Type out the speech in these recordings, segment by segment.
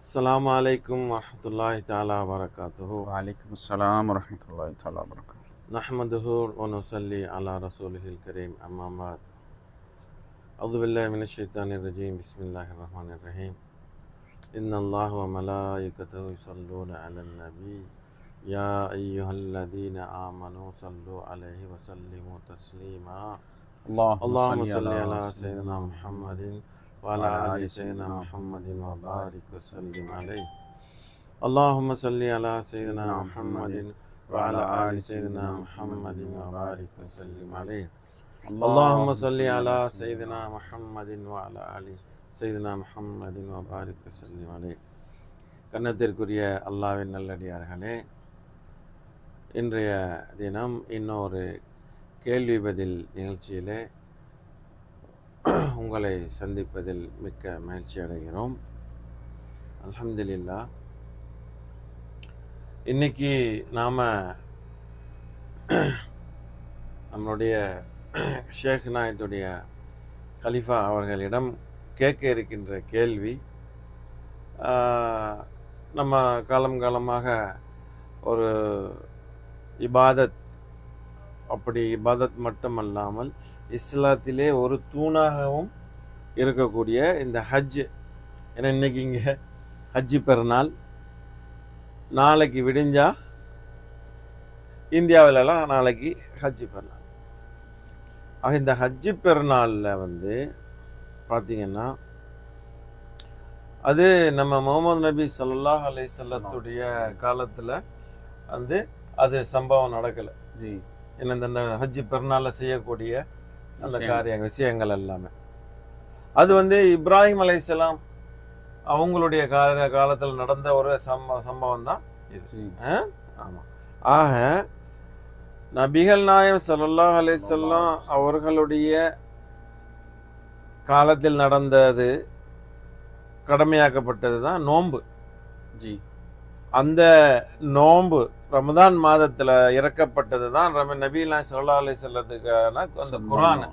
السلام عليكم ورحمة الله تعالى وبركاته. وعليكم السلام ورحمة الله تعالى وبركاته. نحمده ونصلي على رسوله الكريم أما بعد. أعوذ بالله من الشيطان الرجيم. بسم الله الرحمن الرحيم. إن الله وملائكته يصلون على النبي يا أيها الذين آمنوا صلوا عليه وسلموا تسليما. اللهم صل على سيدنا محمد وعلى آل سيدنا محمد وبارك وسلم عليه. اللهم صل على سيدنا محمد وعلى آل سيدنا محمد وبارك وسلم عليه. اللهم صل على سيدنا محمد وعلى آل سيدنا محمد وبارك وسلم عليه. கன்னத்திற்குரிய அல்லாஹ்வின் நல்லடியார்களே, இன்றைய தினம் இன்னொரு கேள்வி பதில் நிகழ்ச்சியிலே உங்களை சந்திப்பதில் மிக்க மகிழ்ச்சி அடைகிறோம். அல்ஹம்துலில்லாஹ். இன்னைக்கு நாம் நம்மளுடைய ஷேக் நாயத்துடைய கலிஃபா அவர்களிடம் கேட்க இருக்கின்ற கேள்வி, நம்ம காலமாக ஒரு இபாதத், அப்படி இபாதத் மட்டுமல்லாமல் இஸ்லாத்திலே ஒரு தூணாகவும் இருக்கக்கூடிய இந்த ஹஜ். ஏன்னா இன்னைக்கு இங்கே ஹஜ்ஜி பெருநாள், நாளைக்கு விடிஞ்சா இந்தியாவிலலாம் நாளைக்கு ஹஜ்ஜி பெருநாள். ஆக இந்த ஹஜ்ஜி பெருநாளில் பார்த்திங்கன்னா அது நம்ம முகமது நபி ஸல்லல்லாஹு அலைஹி வஸல்லத்துடைய காலத்தில் அது சம்பவம் நடக்கலை. ஏன்னா இந்த ஹஜ்ஜி பெருநாளில் செய்யக்கூடிய அந்த விஷயங்கள் எல்லாமே அது இப்ராஹிம் அலைஹிஸ்ஸலாம் அவங்களுடைய காலத்தில் நடந்த ஒரு சம்பவம் தான் இது. ஆமாம். ஆக நபிகள் நாயகம் ஸல்லல்லாஹு அலைஹி வஸல்லம் அவர்களுடைய காலத்தில் நடந்தது, கடமையாக்கப்பட்டது தான் நோன்பு. அந்த நோன்பு ரமதான் மாதத்தில் இறக்கப்பட்டது தான் நபிகள் நாயகம் ஸல்லல்லாஹு அலைஹி வஸல்லத்துக்கான அந்த குர்ஆன்.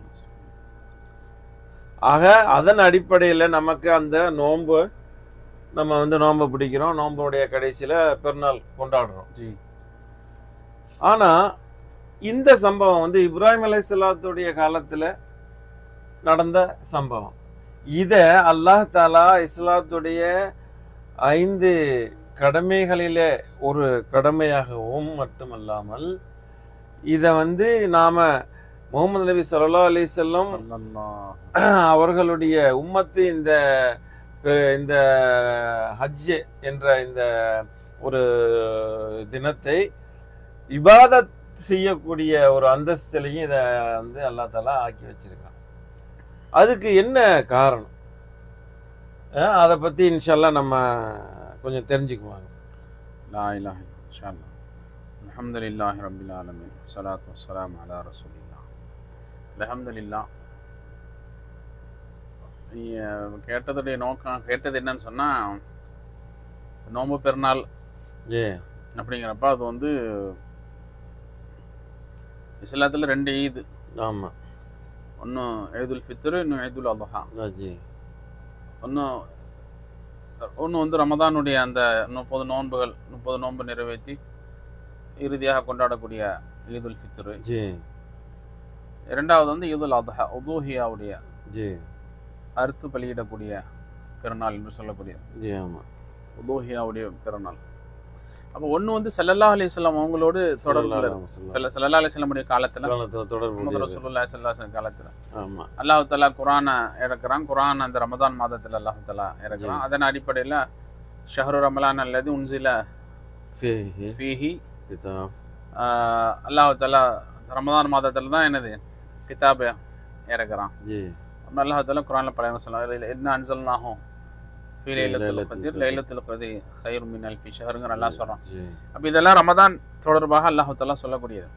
ஆக அதன் அடிப்படையில் நமக்கு அந்த நோன்பு, நம்ம நோன்பு பிடிக்கிறோம், நோன்புடைய கடைசியில் பெருநாள் கொண்டாடுறோம். ஆனால் இந்த சம்பவம் இப்ராஹிம் அலைஹிஸ்ஸலாத்துடைய காலத்தில் நடந்த சம்பவம். இதை அல்லாஹ் தஆலா இஸ்லாத்துடைய 5 கடமைகளிலே ஒரு கடமையாகவும் மட்டுமல்லாமல் இதை நாம் முகமது நபி ஸல்லல்லாஹு அலைஹி வஸல்லம் அவர்களுடைய உம்மத்து இந்த ஹஜ் என்ற இந்த ஒரு தினத்தை இபாதத் செய்யக்கூடிய ஒரு அந்தஸ்திலையும் இதை அல்லாஹ் தஆலா ஆக்கி வச்சிருக்கான். அதுக்கு என்ன காரணம்? அதை பற்றி இன்ஷால்லாஹ் நம்ம கொஞ்சம் தெரிஞ்சுக்குவாங்க. லா இலாஹ இல்லல்லாஹ், இன்ஷாஅல்லாஹ். அல்ஹம்துலில்லாஹி ரப்பில் ஆலமீன், ஸலாத்து வஸ்ஸலாமு அலா ரசூலில்லாஹ். அல்ஹம்துலில்லாஹ். கேட்டதுடைய நோக்கம், கேட்டது என்னன்னு சொன்னால், நோன்பு பெருநாள் அப்படிங்கிறப்ப அது இஸ்லாத்தில் 2 ஈது. ஆமாம். ஒன்று ஈதுல் ஃபித்ரு, இன்னும் ஈதுல் அத்ஹா. ஒன்று ரமதானுடைய அந்த 30 நோன்புகள், 30 நோன்பு நிறைவேற்றி இறுதியாக கொண்டாடக்கூடிய ஈதுல் ஃபித்ரு. இரண்டாவது ஈதுல் அத்ஹா, உதூஹியாவுடைய அறுத்து பலியிடக்கூடிய பெருநாள் என்று சொல்லக்கூடிய உதூஹியாவுடைய பெருநாள். அப்போ ஒன்று ஸல்லல்லாஹு அலைஹி வஸல்லம் அவங்களோடு தொடர்புல ஸல்லல்லாஹு அலைஹி வஸல்லமுடைய காலத்தில், முஹம்மது ரசூலுல்லாஹி ஸல்லல்லாஹு அலைஹி வஸல்லம் காலத்தில் அல்லாஹ் தஆலா குர்ஆனை இறக்குறான். குர்ஆன் அந்த ரமதான் மாதத்தில் அல்லாஹ் தஆலா இறக்குறான். அதன் அடிப்படையில் ஷஹ்ரு ரமலான் அல்லது உன்சில ஃபீஹி அல்லாஹ் தஆலா ரமதான் மாதத்தில் தான் என்னது கிதாபை இறக்குறான். அல்லாஹ் தஆலா குர்ஆனில் பல சொல்லுவாங்க, இன்னா அன்ஸல்னாஹு ஃபீ லைலத்துல் கத்ர், லைலத்துல் கத்ரி கைரும் மின் அல்ஃபி ஷஹ்ருங்கிற அல்லாஹ் சொல்கிறான். அப்போ இதெல்லாம் ரமதான் தொடர்பாக அல்லாஹ் தஆலா சொல்லக்கூடியது.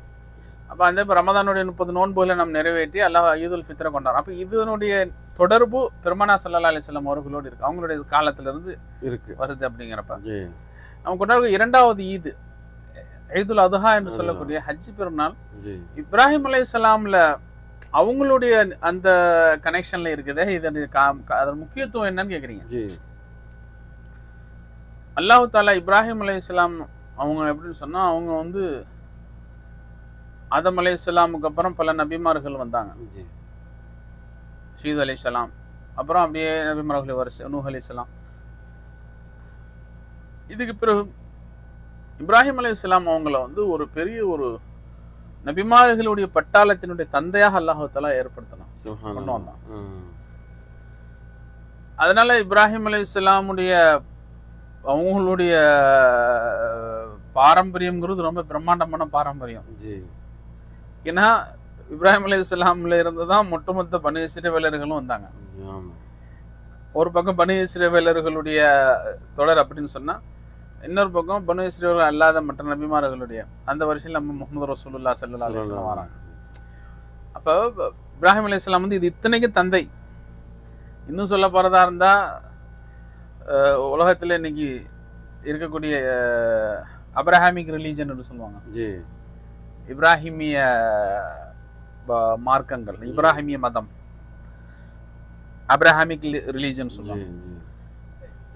அப்போ இப்போ ரமதானுடைய 30 நோன்புகளை நம்ம நிறைவேற்றி அல்லாஹ் ஈதுல் ஃபித்ரை கொண்டாடுறோம். அப்போ இதனுடைய தொடர்பு பெருமானா ஸல்லல்லாஹு அலைஹி வஸல்லம் அவர்களோடு இருக்குது, அவங்களுடைய காலத்திலிருந்து வருது. அப்படிங்கிறப்ப நம்ம கொண்டாடுற 2வது ஈது ஈதுல் அத்ஹா என்று சொல்லக்கூடிய ஹஜ் பெருநாள் இப்ராஹிம் அலைஹிஸ்ஸலாம்ல அவங்களுடைய அந்த கனெக்ஷன்ல இருக்குதே. இதனுடைய அதன் முக்கியத்துவம் என்னன்னு கேட்குறீங்க. அல்லாஹ் தாலா இப்ராஹிம் அலைஹிஸ்ஸலாம் அவங்க எப்படின்னு சொன்னா, அவங்க வந்து ஆதம் அலைஹிஸ்ஸலாமுக்கு அப்புறம் பல நபிமார்கள் வந்தாங்க. ஜி ஷீத் அலைஹிஸ்ஸலாம், அப்புறம் அப்படியே நபிமார்கள் வரிசை நூஹ் அலைஹிஸ்ஸலாம். இதுக்கு பிறகு இப்ராஹிம் அலைஹிஸ்ஸலாம் அவங்கள வந்து ஒரு பெரிய ஒரு நபிமார்களுடைய பட்டாளத்தினுடைய தந்தையாக அல்லாஹ் தாலா ஏற்படுத்தலாம், கொண்டு வந்தான். அதனால இப்ராஹிம் அலைஹிஸ்ஸலாமுடைய அவங்களுடைய பாரம்பரியம்ங்கிறது ரொம்ப பிரம்மாண்டமான பாரம்பரியம். ஏன்னா இப்ராஹிம் அலைஹிஸ்ஸலாம்ல இருந்து தான் ஒட்டுமொத்த பனி இஸ்ரவேலர்களும் வந்தாங்க. ஒரு பக்கம் பனி இஸ்ரவேலர்களுடைய தொடர் அப்படின்னு சொன்னா, இன்னொரு பக்கம் பனு இஸ்ரவேல் அல்லாத மற்ற நபிமார்களுடைய அந்த வரிசையில் நம்ம முஹம்மது ரசூலுல்லாஹி ஸல்லல்லாஹு அலைஹி வஸல்லம் வராங்க. அப்போ இப்ராஹிம் அலைஹிஸ்ஸலாம் வந்து இது இத்தனைக்கு தந்தை. இன்னும் சொல்ல போறதா இருந்தா, உலகத்துல இன்னைக்கு இருக்கக்கூடிய அப்ரஹாமிக் ரிலீஜன் சொல்லுவாங்க, இப்ராஹிமிய மார்க்கங்கள், இப்ராஹிமிய மதம், அப்ரஹாமிக் ரிலீஜன் சொல்லுவாங்க.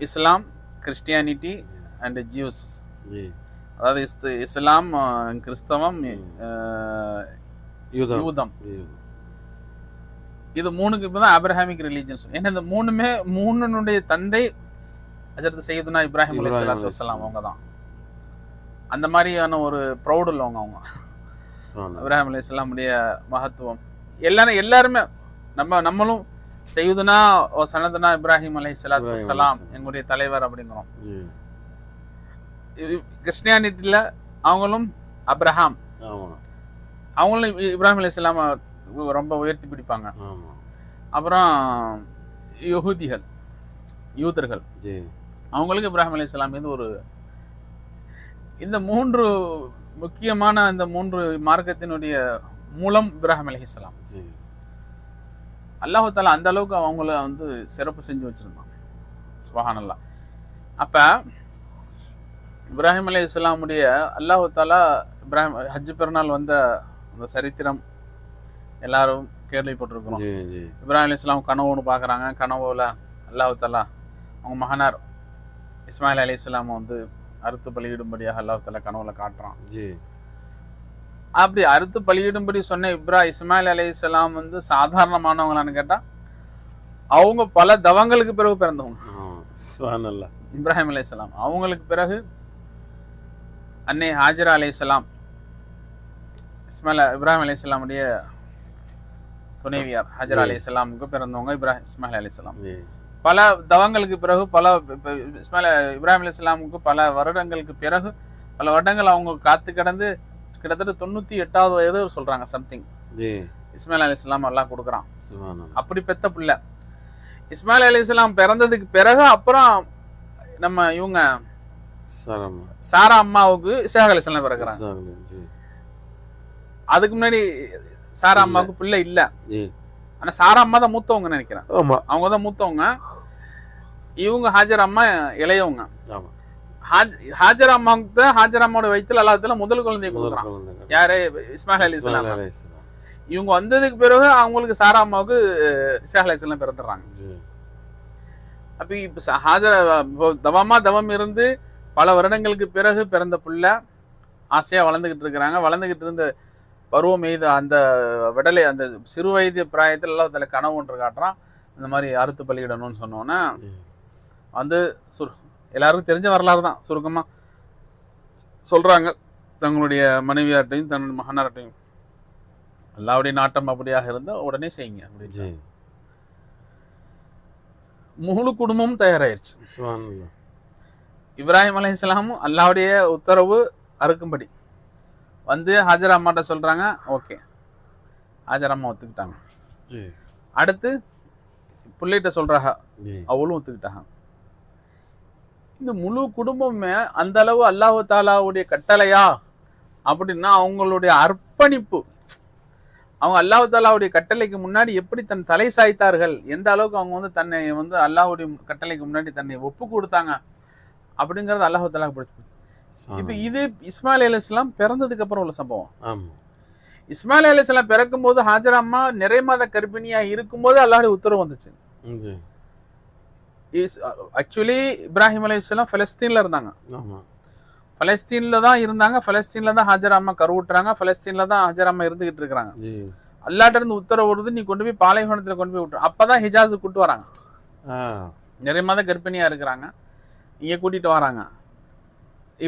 இஸ்லாம், கிறிஸ்டியானிட்டி அண்ட் ஜூஸ். அதாவது இஸ்லாம், கிறிஸ்தவம், யூதம், இது மூணுக்கு இப்பதான் அப்ரஹாமிக் ரிலீஜன். ஏன்னா இந்த மூணுனுடைய தந்தை ஹஜ்ரத் சையதுனா இப்ராஹிம் அலைஹிஸ்ஸலாத்து வஸ்ஸலாம். அவங்க தான் அந்த மாதிரியான ஒரு ப்ரௌட் உள்ளவங்க. அவங்க இப்ராஹிம் அலைஹிஸ்ஸலாமுடைய மகத்துவம் எல்லாருமே நம்மளும் சையதுனா சனதுனா இப்ராஹிம் அலைஹிஸ்ஸலாத்து வஸ்ஸலாம் எங்களுடைய தலைவர் அப்படிங்கிறோம். கிறிஸ்டியானிட்டியில அவங்களும் அப்ரஹாம், அவங்களும் இப்ராஹிம் அலைஹிஸ்ஸலாம் ரொம்ப உயர்த்தி பிடிப்பாங்க. அப்புறம் யூதர்கள் அவங்களுக்கு இப்ராஹிம் அலைஹிஸ்ஸலாம் மீது ஒரு இந்த மூன்று முக்கியமான இந்த மூன்று மார்க்கத்தினுடைய மூலம் இப்ராஹிம் அலைஹிஸ்ஸலாம். அல்லாஹ் தஆலா அந்த அளவுக்கு அவங்கள வந்து சிறப்பு செஞ்சு வச்சிருந்தாங்க. சுப்ஹானல்லாஹ். அப்ப இப்ராஹிம் அலைஹிஸ்ஸலாமுடைய அல்லாஹ் தஆலா இப்ராஹிம் ஹஜ் பெருநாள் வந்த அந்த சரித்திரம் எல்லாரும் கேள்விப்பட்டிருக்கிறோம். இப்ராஹிம் அலைஹிஸ்ஸலாம் கனவு ஒன்று பார்க்குறாங்க. கனவுல அல்லாஹ் தஆலா அவங்க மகனார் இஸ்மாயில் அலைஹிஸ்ஸலாம் வந்து அறுத்து பலியிடும்படியாக அல்லாஹ் தஆலா கனவுல காட்டுறான். அப்படி அறுத்து பலியிடும்படி சொன்ன இஸ்மாயில் அலைஹிஸ்ஸலாம் வந்து சாதாரணமானவங்களான்னு கேட்டா, அவங்க பல தவங்களுக்கு பிறகு பிறந்தவங்க. இப்ராஹிம் அலைஹிஸ்ஸலாம் அவங்களுக்கு பிறகு அன்னை ஹாஜரா அலைஹிஸ்ஸலாம் இப்ராஹிம் அலைஹிஸ்ஸலாமுடைய துணைவியார் ஹாஜரா அலைஹிஸ்ஸலாமுக்கு பிறந்தவங்க இஸ்மாயில் அலைஹிஸ்ஸலாம். பல தவங்களுக்கு பிறகு இப்ராஹிம் அலைஹிஸ்ஸலாமுக்கு பல வருடங்களுக்கு பிறகு பல வருடங்கள் அவங்க காத்து கிடந்து கிட்டத்தட்ட 98வது வயது சொல்றாங்க சம்திங் இஸ்மாயில் அலைஹிஸ்ஸலாம் அல்லாஹ் கொடுக்குறான். அப்படி பெத்த பிள்ளை இஸ்மாயில் அலைஹிஸ்ஸலாம் பிறந்ததுக்கு பிறகு அப்புறம் நம்ம இவங்க சாரா அம்மாவுக்கு இஸ்ஹாக் அலைஹிஸ்ஸலாம் பிறகுறாங்க. அதுக்கு முன்னாடி சாரா அம்மாவுக்கு பிள்ளை இல்ல. ஆனா சாரா அம்மா தான் மூத்தவங்க நினைக்கிறேன். அவங்க தான் மூத்தவங்க. இவங்க ஹாஜர் அம்மா இளையவங்க. ஹாஜர் அம்மாவுக்கு தான் ஹாஜர் அம்மாவோட வயிற்றுல அல்லாஹ் முதல் குழந்தைய கொடுக்குறான். யாரு? இஸ்மாயில் அலைஹிஸ்ஸலாம். இவங்க வந்ததுக்கு பிறகு அவங்களுக்கு சாரா அம்மாவுக்கு இஸ்ஹாக் அலைஹிஸ்ஸலாம் பிறந்துடுறாங்க. அப்ப இப்ப ஹாஜர் தவம் இருந்து பல வருடங்களுக்கு பிறகு பிறந்த பிள்ளை ஆசையா வளர்ந்துகிட்டு இருக்கிறாங்க. வளர்ந்துகிட்டு இருந்த பருவம் மீது அந்த விடலை அந்த சிறு வயது பிராயத்தில் எல்லாம் அதில் கனவு ஒன்று காட்டுறான். இந்த மாதிரி அறுத்து பலியிடணும்னு சொன்னோன்னா வந்து எல்லாருக்கும் தெரிஞ்ச வரலாறு தான். சுருக்கமாக சொல்கிறாங்க, தங்களுடைய மனைவியார்ட்டையும் தன்னுடைய மகனார்ட்டையும் அல்லாஹ்வுடைய நாட்டம் அப்படியாக இருந்தால் உடனே செய்யுங்க அப்படின்னு. முழு குடும்பமும் தயாராயிருச்சு. இப்ராஹிம் அலைஹிஸ்ஸலாமும் அல்லாஹ்வுடைய உத்தரவு அறுக்கும்படி வந்து ஹாஜர் அம்மாட்ட சொல்றாங்க. ஓகே, ஹாஜர் அம்மா ஒத்துக்கிட்டாங்க. அடுத்து பிள்ளைகிட்ட சொல்றாங்க, அவளும் ஒத்துக்கிட்டாங்க. இந்த முழு குடும்பமே அந்த அளவு அல்லாஹ் தாலாவுடைய கட்டளையா அப்படின்னா அவங்களுடைய அர்ப்பணிப்பு. அவங்க அல்லாஹ் தாலாவுடைய கட்டளைக்கு முன்னாடி எப்படி தன் தலை சாய்த்தார்கள், எந்த அளவுக்கு அவங்க வந்து தன்னை வந்து அல்லாஹ்வுடைய கட்டளைக்கு முன்னாடி தன்னை ஒப்பு கொடுத்தாங்க அப்படிங்கறது அல்லாஹ் தாலா பிடிச்சு. இப்ப இது இஸ்மாயில் அலைஹிஸ்ஸலாம் பிறந்ததுக்கு அப்புறம் உள்ள சம்பவம். இஸ்மாயில் அலைஹிஸ்ஸலாம் பிறக்கும் போது ஹாஜர் அம்மா நிறைய மாத கர்ப்பிணியா இருக்கும் போது அல்லாஹ்வுடைய உத்தரவு வந்துச்சு. ஆக்சுவலி இப்ராஹிம் அலைஹிஸ்ஸலாம் பலஸ்தீன்ல இருந்தாங்க. பலஸ்தீன்ல தான் இருந்தாங்க. பலஸ்தீன்ல தான் ஹாஜர் அம்மா கருவுட்டுறாங்க. பலஸ்தீன்ல தான் ஹாஜர் அம்மா இருந்துகிட்டு இருக்கிறாங்க. அல்லாட்ட இருந்து உத்தரவு வருது, நீ கொண்டு போய் பாலைவனத்துல கொண்டு போய் விட்டுரு. அப்பதான் ஹிஜாஸுக்கு கூட்டு வராங்க. நிறைய மாதம் கர்ப்பிணியா இருக்கிறாங்க, இங்க கூட்டிட்டு வராங்க.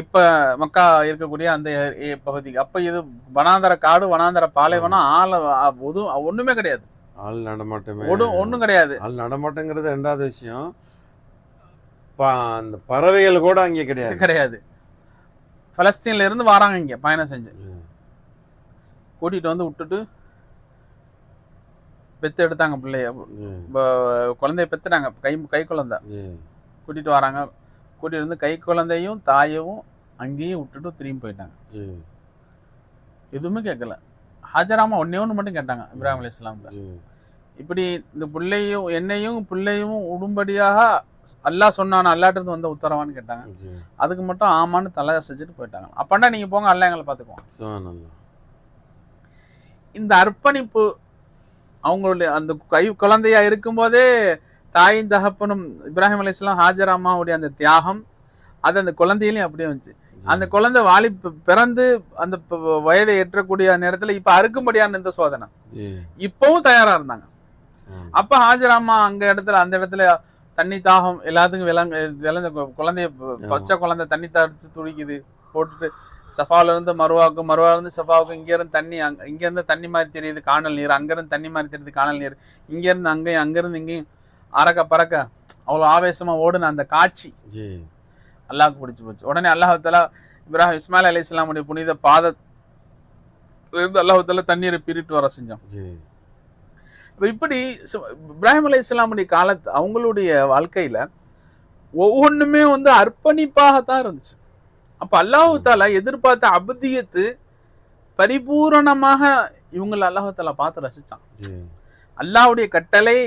இப்ப மக்கா இருக்கக்கூடிய அந்த பகுதிக்கு. அப்ப இது வனாந்தர காடு, வனாந்தர பாலைவனம், ஒண்ணுமே கிடையாது. ஆள் நடமாட்டமே ஒண்ணும் கிடையாது. ஆள் நடமாட்டங்கிறது ரெண்டாவது விஷயம். அந்த பறவைகள் கூட அங்கே கிடையாது. பலஸ்தீன்ல இருந்து வராங்க, இங்க பயணம் செஞ்சு கூட்டிட்டு வந்து விட்டுட்டு பெத்து எடுத்தாங்க. பிள்ளைய குழந்தைய பெத்துட்டாங்க, கை குழந்தை கூட்டிட்டு வராங்க. கூட்டிட்டு வந்து கை குழந்தையும் தாயவும் அங்கேயும் விட்டுட்டு திரும்பி போயிட்டாங்க. எதுவுமே கேட்கல. ஹாஜராமா ஒன்னே ஒன்று மட்டும் கேட்டாங்க இப்ராஹிம் அலைஹிஸ்ஸலாம்ல, இப்படி இந்த பிள்ளையும் என்னையும் பிள்ளையும் உடும்படியாக அல்லாஹ் சொன்னான், அல்லாட்ட இருந்து வந்த உத்தரவான்னு கேட்டாங்க. அதுக்கு மட்டும் ஆமான்னு தலை செஞ்சுட்டு போயிட்டாங்க. அப்பண்டா நீங்க போங்க, அல்லாஹ் எங்களை பார்த்துக்குவோம். இந்த அர்ப்பணிப்பு அவங்களுடைய அந்த கை குழந்தையா இருக்கும்போதே தாயின் தகப்பனும் இப்ராஹிம் அலைஹிஸ்ஸலாம் ஹாஜராமாவுடைய அந்த தியாகம் அது அந்த குழந்தையிலையும் அப்படியே வந்துச்சு. அந்த குழந்தை பிறந்து அந்த வயதை எட்டக்கூடிய நேரத்துல இப்ப அறுக்கும்படியான இந்த சோதனை இப்பவும் தயாரா இருந்தாங்க. அப்ப ஹாஜராமா அந்த இடத்துல தண்ணி தாகம் எல்லாத்துக்கும் விளந்த குழந்தைய, பச்சை குழந்தை தண்ணி தடிச்சு துடிக்குது, போட்டுட்டு சஃபால இருந்து மருவாவுக்கும், மருவால இருந்து சஃபாவுக்கும், இங்க இருந்து தண்ணி, இங்க இருந்து தண்ணி மாதிரி தெரியுது காணல் நீர், அங்க இருந்து தண்ணி மாதிரி தெரியுது காணல் நீர், இங்க இருந்து அங்கேயும் அங்க இருந்து இங்கேயும் அறக்க பறக்க அவ்வளவு ஆவேசமா ஓடுன அந்த காட்சி அல்லாஹ்க்கு பிடிச்சு போச்சு. உடனே அல்லாஹ் தஆலா இஸ்மாயில் அலைஹிஸ்ஸலாமுடைய புனித பாதத்திலிருந்து அல்லாஹ் தஆலா தண்ணீரை பிரிட்டு வர செஞ்சான். இப்படி இப்ராஹிம் அலைஹிஸ்ஸலாமுடைய காலத்து அவங்களுடைய வாழ்க்கையில ஒவ்வொன்றுமே அர்ப்பணிப்பாகத்தான் இருந்துச்சு. அப்ப அல்லாஹ் தஆலா எதிர்பார்த்த அபதியத்து பரிபூரணமாக இவங்களை அல்லாஹ் தஆலா பார்த்து ரசிச்சான். அல்லாஹ்வுடைய கட்டளை,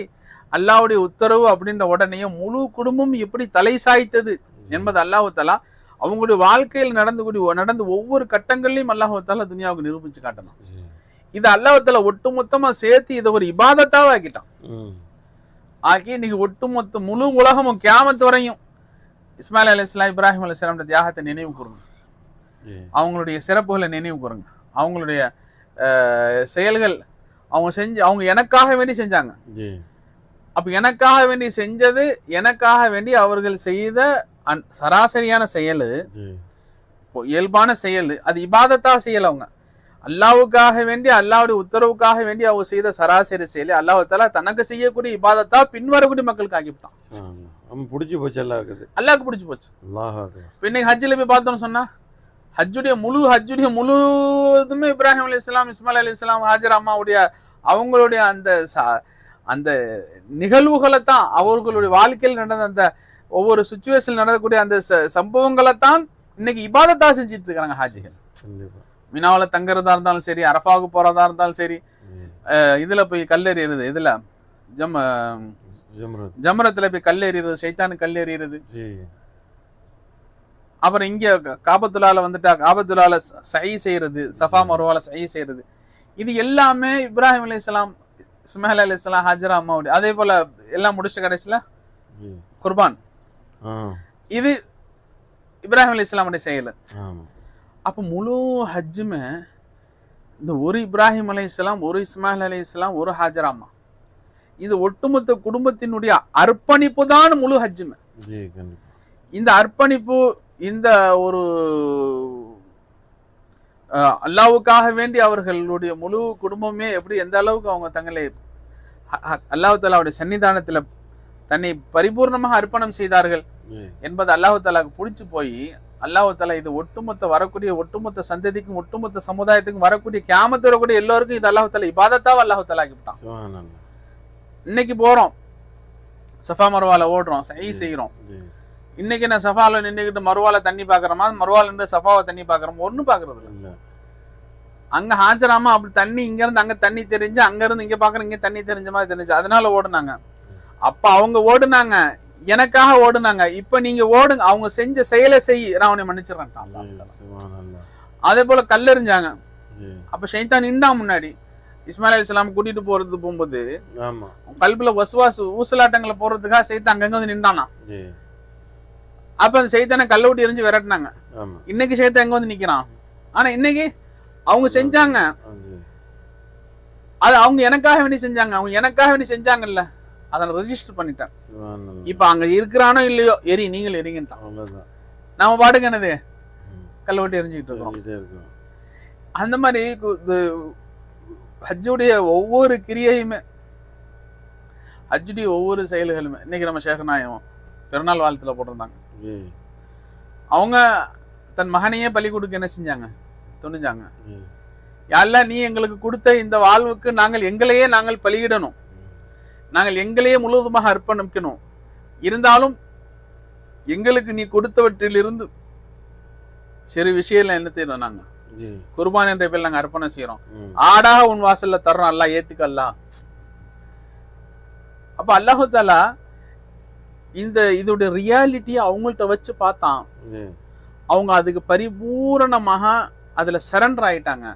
அல்லாஹ்வுடைய உத்தரவு அப்படின்ற உடனே முழு குடும்பம் எப்படி தலை சாய்த்தது என்பது அல்லாஹ் தஆலா அவங்களுடைய வாழ்க்கையில் நடந்த ஒவ்வொரு கட்டங்கள்லையும் அல்லாஹ் தஆலா துனியாவுக்கு நிரூபிச்சு காட்டணும். இது அல்லாஹ் தஆலா ஒட்டுமொத்தமா சேர்த்து இதை ஒரு இபாதத்தாவே ஆக்கிட்டான். ஆக்கி இன்னைக்கு ஒட்டுமொத்த முழு உலகமும் கியாமத் வரையும் இஸ்மாயில் அலைஹிஸ்ஸலாம், இப்ராஹிம் அலைஹிஸ்ஸலாம் தியாகத்தை நினைவு கூறுங்க, அவங்களுடைய சிறப்புகளை நினைவு கூறுங்க, அவங்களுடைய செயல்கள் அவங்க எனக்காக வேண்டி செஞ்சாங்க. அப்ப எனக்காக வேண்டி செஞ்சது, எனக்காக வேண்டி அவர்கள் செய்த சராசரியான செயல், இயல்பான செயல், அது இபாதத்தா செய்யல. அவங்க அல்லாஹ்வுக்காக வேண்டி, அல்லாஹ்வுடைய உத்தரவுக்காக வேண்டி அவங்க செய்த சராசரி செயல் அல்லாஹ் தஆலா தனக்கு செய்யக்கூடிய இபாதத்தா பின்வரக்கூடிய மக்களுக்கு ஆக்கிவிட்டான். பிடிச்சு போச்சு, அல்லாஹ்க்கு பிடிச்சு போச்சு. இன்னைக்கு ஹஜ்ஜில் போய் பார்த்தோம்னு சொன்னா ஹஜ்ஜுடைய முழுதுமே இப்ராஹிம் அலைஹிஸ்ஸலாம், இஸ்மாயில் அலைஹிஸ்ஸலாம், ஹாஜர் அம்மாவுடைய அவங்களுடைய அந்த நிகழ்வுகளை தான், அவர்களுடைய வாழ்க்கையில் நடந்த அந்த ஒவ்வொரு சுச்சுவேஷன் நடக்கக்கூடிய அந்த சம்பவங்களை தான் இன்னைக்கு இபாதத்தா செஞ்சுட்டு இருக்காங்க ஹாஜிகள். மினாவில தங்குறதா இருந்தாலும் சரி, அரஃபாவுக்கு போறதா இருந்தாலும் சரி, இதுல போய் கல்லெறிகிறது, இதுல ஜம்ரத்துல போய் கல்லெறிகிறது, ஷைத்தானுக்கு கல்லெறிகிறது. அப்புறம் இங்க காபத்துல்லால காபத்துல்லால சை செய்யறது, சஃபா மருவால சை செய்யறது, இது எல்லாமே இப்ராஹிம் அலைஹிஸ்ஸலாம், இஸ்மாயில் அலைஹிஸ்ஸலாம், ஹாஜரா அம்மாவுடைய, அதே போல எல்லாம் முடிச்ச கடைசியில குர்பான், இது இப்ராஹிம் அலைஹிஸ்ஸலாமுடைய செயல். அப்ப முழு ஹஜ்ஜுமே இந்த ஒரு இப்ராஹிம் அலைஹிஸ்ஸலாம், ஒரு இஸ்மாயில் அலைஹிஸ்ஸலாம், ஒரு ஹாஜரா அம்மா, இது ஒட்டுமொத்த குடும்பத்தினுடைய அர்ப்பணிப்பு தான் முழு ஹஜ்ஜுமே. இந்த அர்ப்பணிப்பு, இந்த ஒரு அல்லாஹ்வுக்காக வேண்டி அவர்களுடைய முழு குடும்பமே எப்படி எந்த அளவுக்கு அவங்க தங்களை அல்லாஹ் தஆலாவுடைய சன்னிதானத்துல தன்னை பரிபூர்ணமாக அர்ப்பணம் செய்தார்கள் என்பது அல்லாஹ் தஆலாவுக்கு பிடிச்சு போய் அல்லாஹ் தஆலா இது ஒட்டுமொத்த சந்ததிக்கும், ஒட்டுமொத்த சமுதாயத்துக்கும், வரக்கூடிய கியாமத் வரக்கூடிய எல்லோருக்கும் இது அல்லாஹ் தஆலா இபாதத்தாவ அல்லாஹ் தஆலா ஆக்கிட்டான். இன்னைக்கு போறோம், சஃபா மர்வால ஓடுறோம், சை செய்யறோம். இன்னைக்கு நான் சஃபால நின்றுகிட்டு மருவால தண்ணி பாக்குறோமா, மருவால நின்று சஃபாவை தண்ணி பாக்குறோம்? ஒன்னும் பாக்குறது இல்லை. அங்க ஹாஜராமா அப்படி தண்ணி இங்க இருந்து அங்க தண்ணி தெரிஞ்சு, அங்க இருந்து இங்க பாக்குறோம், இங்க தண்ணி தெரிஞ்ச மாதிரி தெரிஞ்சு, அதனால ஓடுனாங்க. அப்ப அவங்க ஓடுனாங்க, எனக்காக ஓடுனாங்க. இப்ப நீங்க ஓடுங்க, அவங்க செஞ்ச செயலை நான் உன்னை மன்னிச்சிடறேன். அதே போல கல்லெறிஞ்சாங்க, அப்ப ஷைத்தான் நின்றா முன்னாடி, இஸ்மாயில் அலைஹிஸ்ஸலாம் கூட்டிட்டு போகும்போது ஆமா கல்புல வசுவாசு ஊசலாட்டங்களை போறதுக்காக சைத்தான் அங்கங்க வந்து நின்றானா. ஜி அப்ப அந்த சைத்தானை கல்ல விட்டு எரிஞ்சு விரட்டினாங்க. ஆமா இன்னைக்கு சைத்தான் எங்க வந்து நிக்கிறான். ஆனா இன்னைக்கு அவங்க செஞ்சாங்க, அது அவங்க எனக்காக வேண்டி செஞ்சாங்க, அவங்க எனக்காக வேண்டி செஞ்சாங்கல்ல, அதை ரெஜிஸ்டர் பண்ணிட்டான். இப்ப அங்க இருக்கிறானோ இல்லையோ எரி, நீங்கள் எரிங்கட்டான். நம்ம பாட்டுக்கு என்னது கல்ல விட்டு எரிஞ்சுக்கிட்டு இருக்கோம். அந்த மாதிரி ஹஜ்ஜுடைய ஒவ்வொரு கிரியையுமே, ஹஜ்ஜுடைய ஒவ்வொரு செயல்களுமே, இன்னைக்கு நம்ம ஷேக் நாயம் பிறநாள் வாழ்த்துல போட்டிருந்தாங்க. அவங்க தன் மகனையே பலி கொடுக்க என்ன செஞ்சாங்க, துணிஞ்சாங்க. யாரெல்லாம் நீ எங்களுக்கு கொடுத்த இந்த வாழ்வுக்கு நாங்கள் பலியிடணும், நாங்கள் எங்களையே முழுவதுமாக அர்ப்பணிக்கணும், இருந்தாலும் எங்களுக்கு நீ கொடுத்தவற்றிலிருந்து சிறு விஷயம் என்ன செய்யணும், நாங்க குர்பான் என்ற பேர் நாங்க அர்ப்பணம் செய்யறோம், ஆடாக உன் வாசல்ல தர்றோம், அல்லா ஏத்துக்கல்லா. அப்ப அல்லாஹு தாலா இதோட ரியாலிட்டியை அவங்கள்ட்ட வச்சு பார்த்தான். அவங்க அதுக்கு பரிபூரணமாக அதுல சரண்டர் ஆயிட்டாங்க.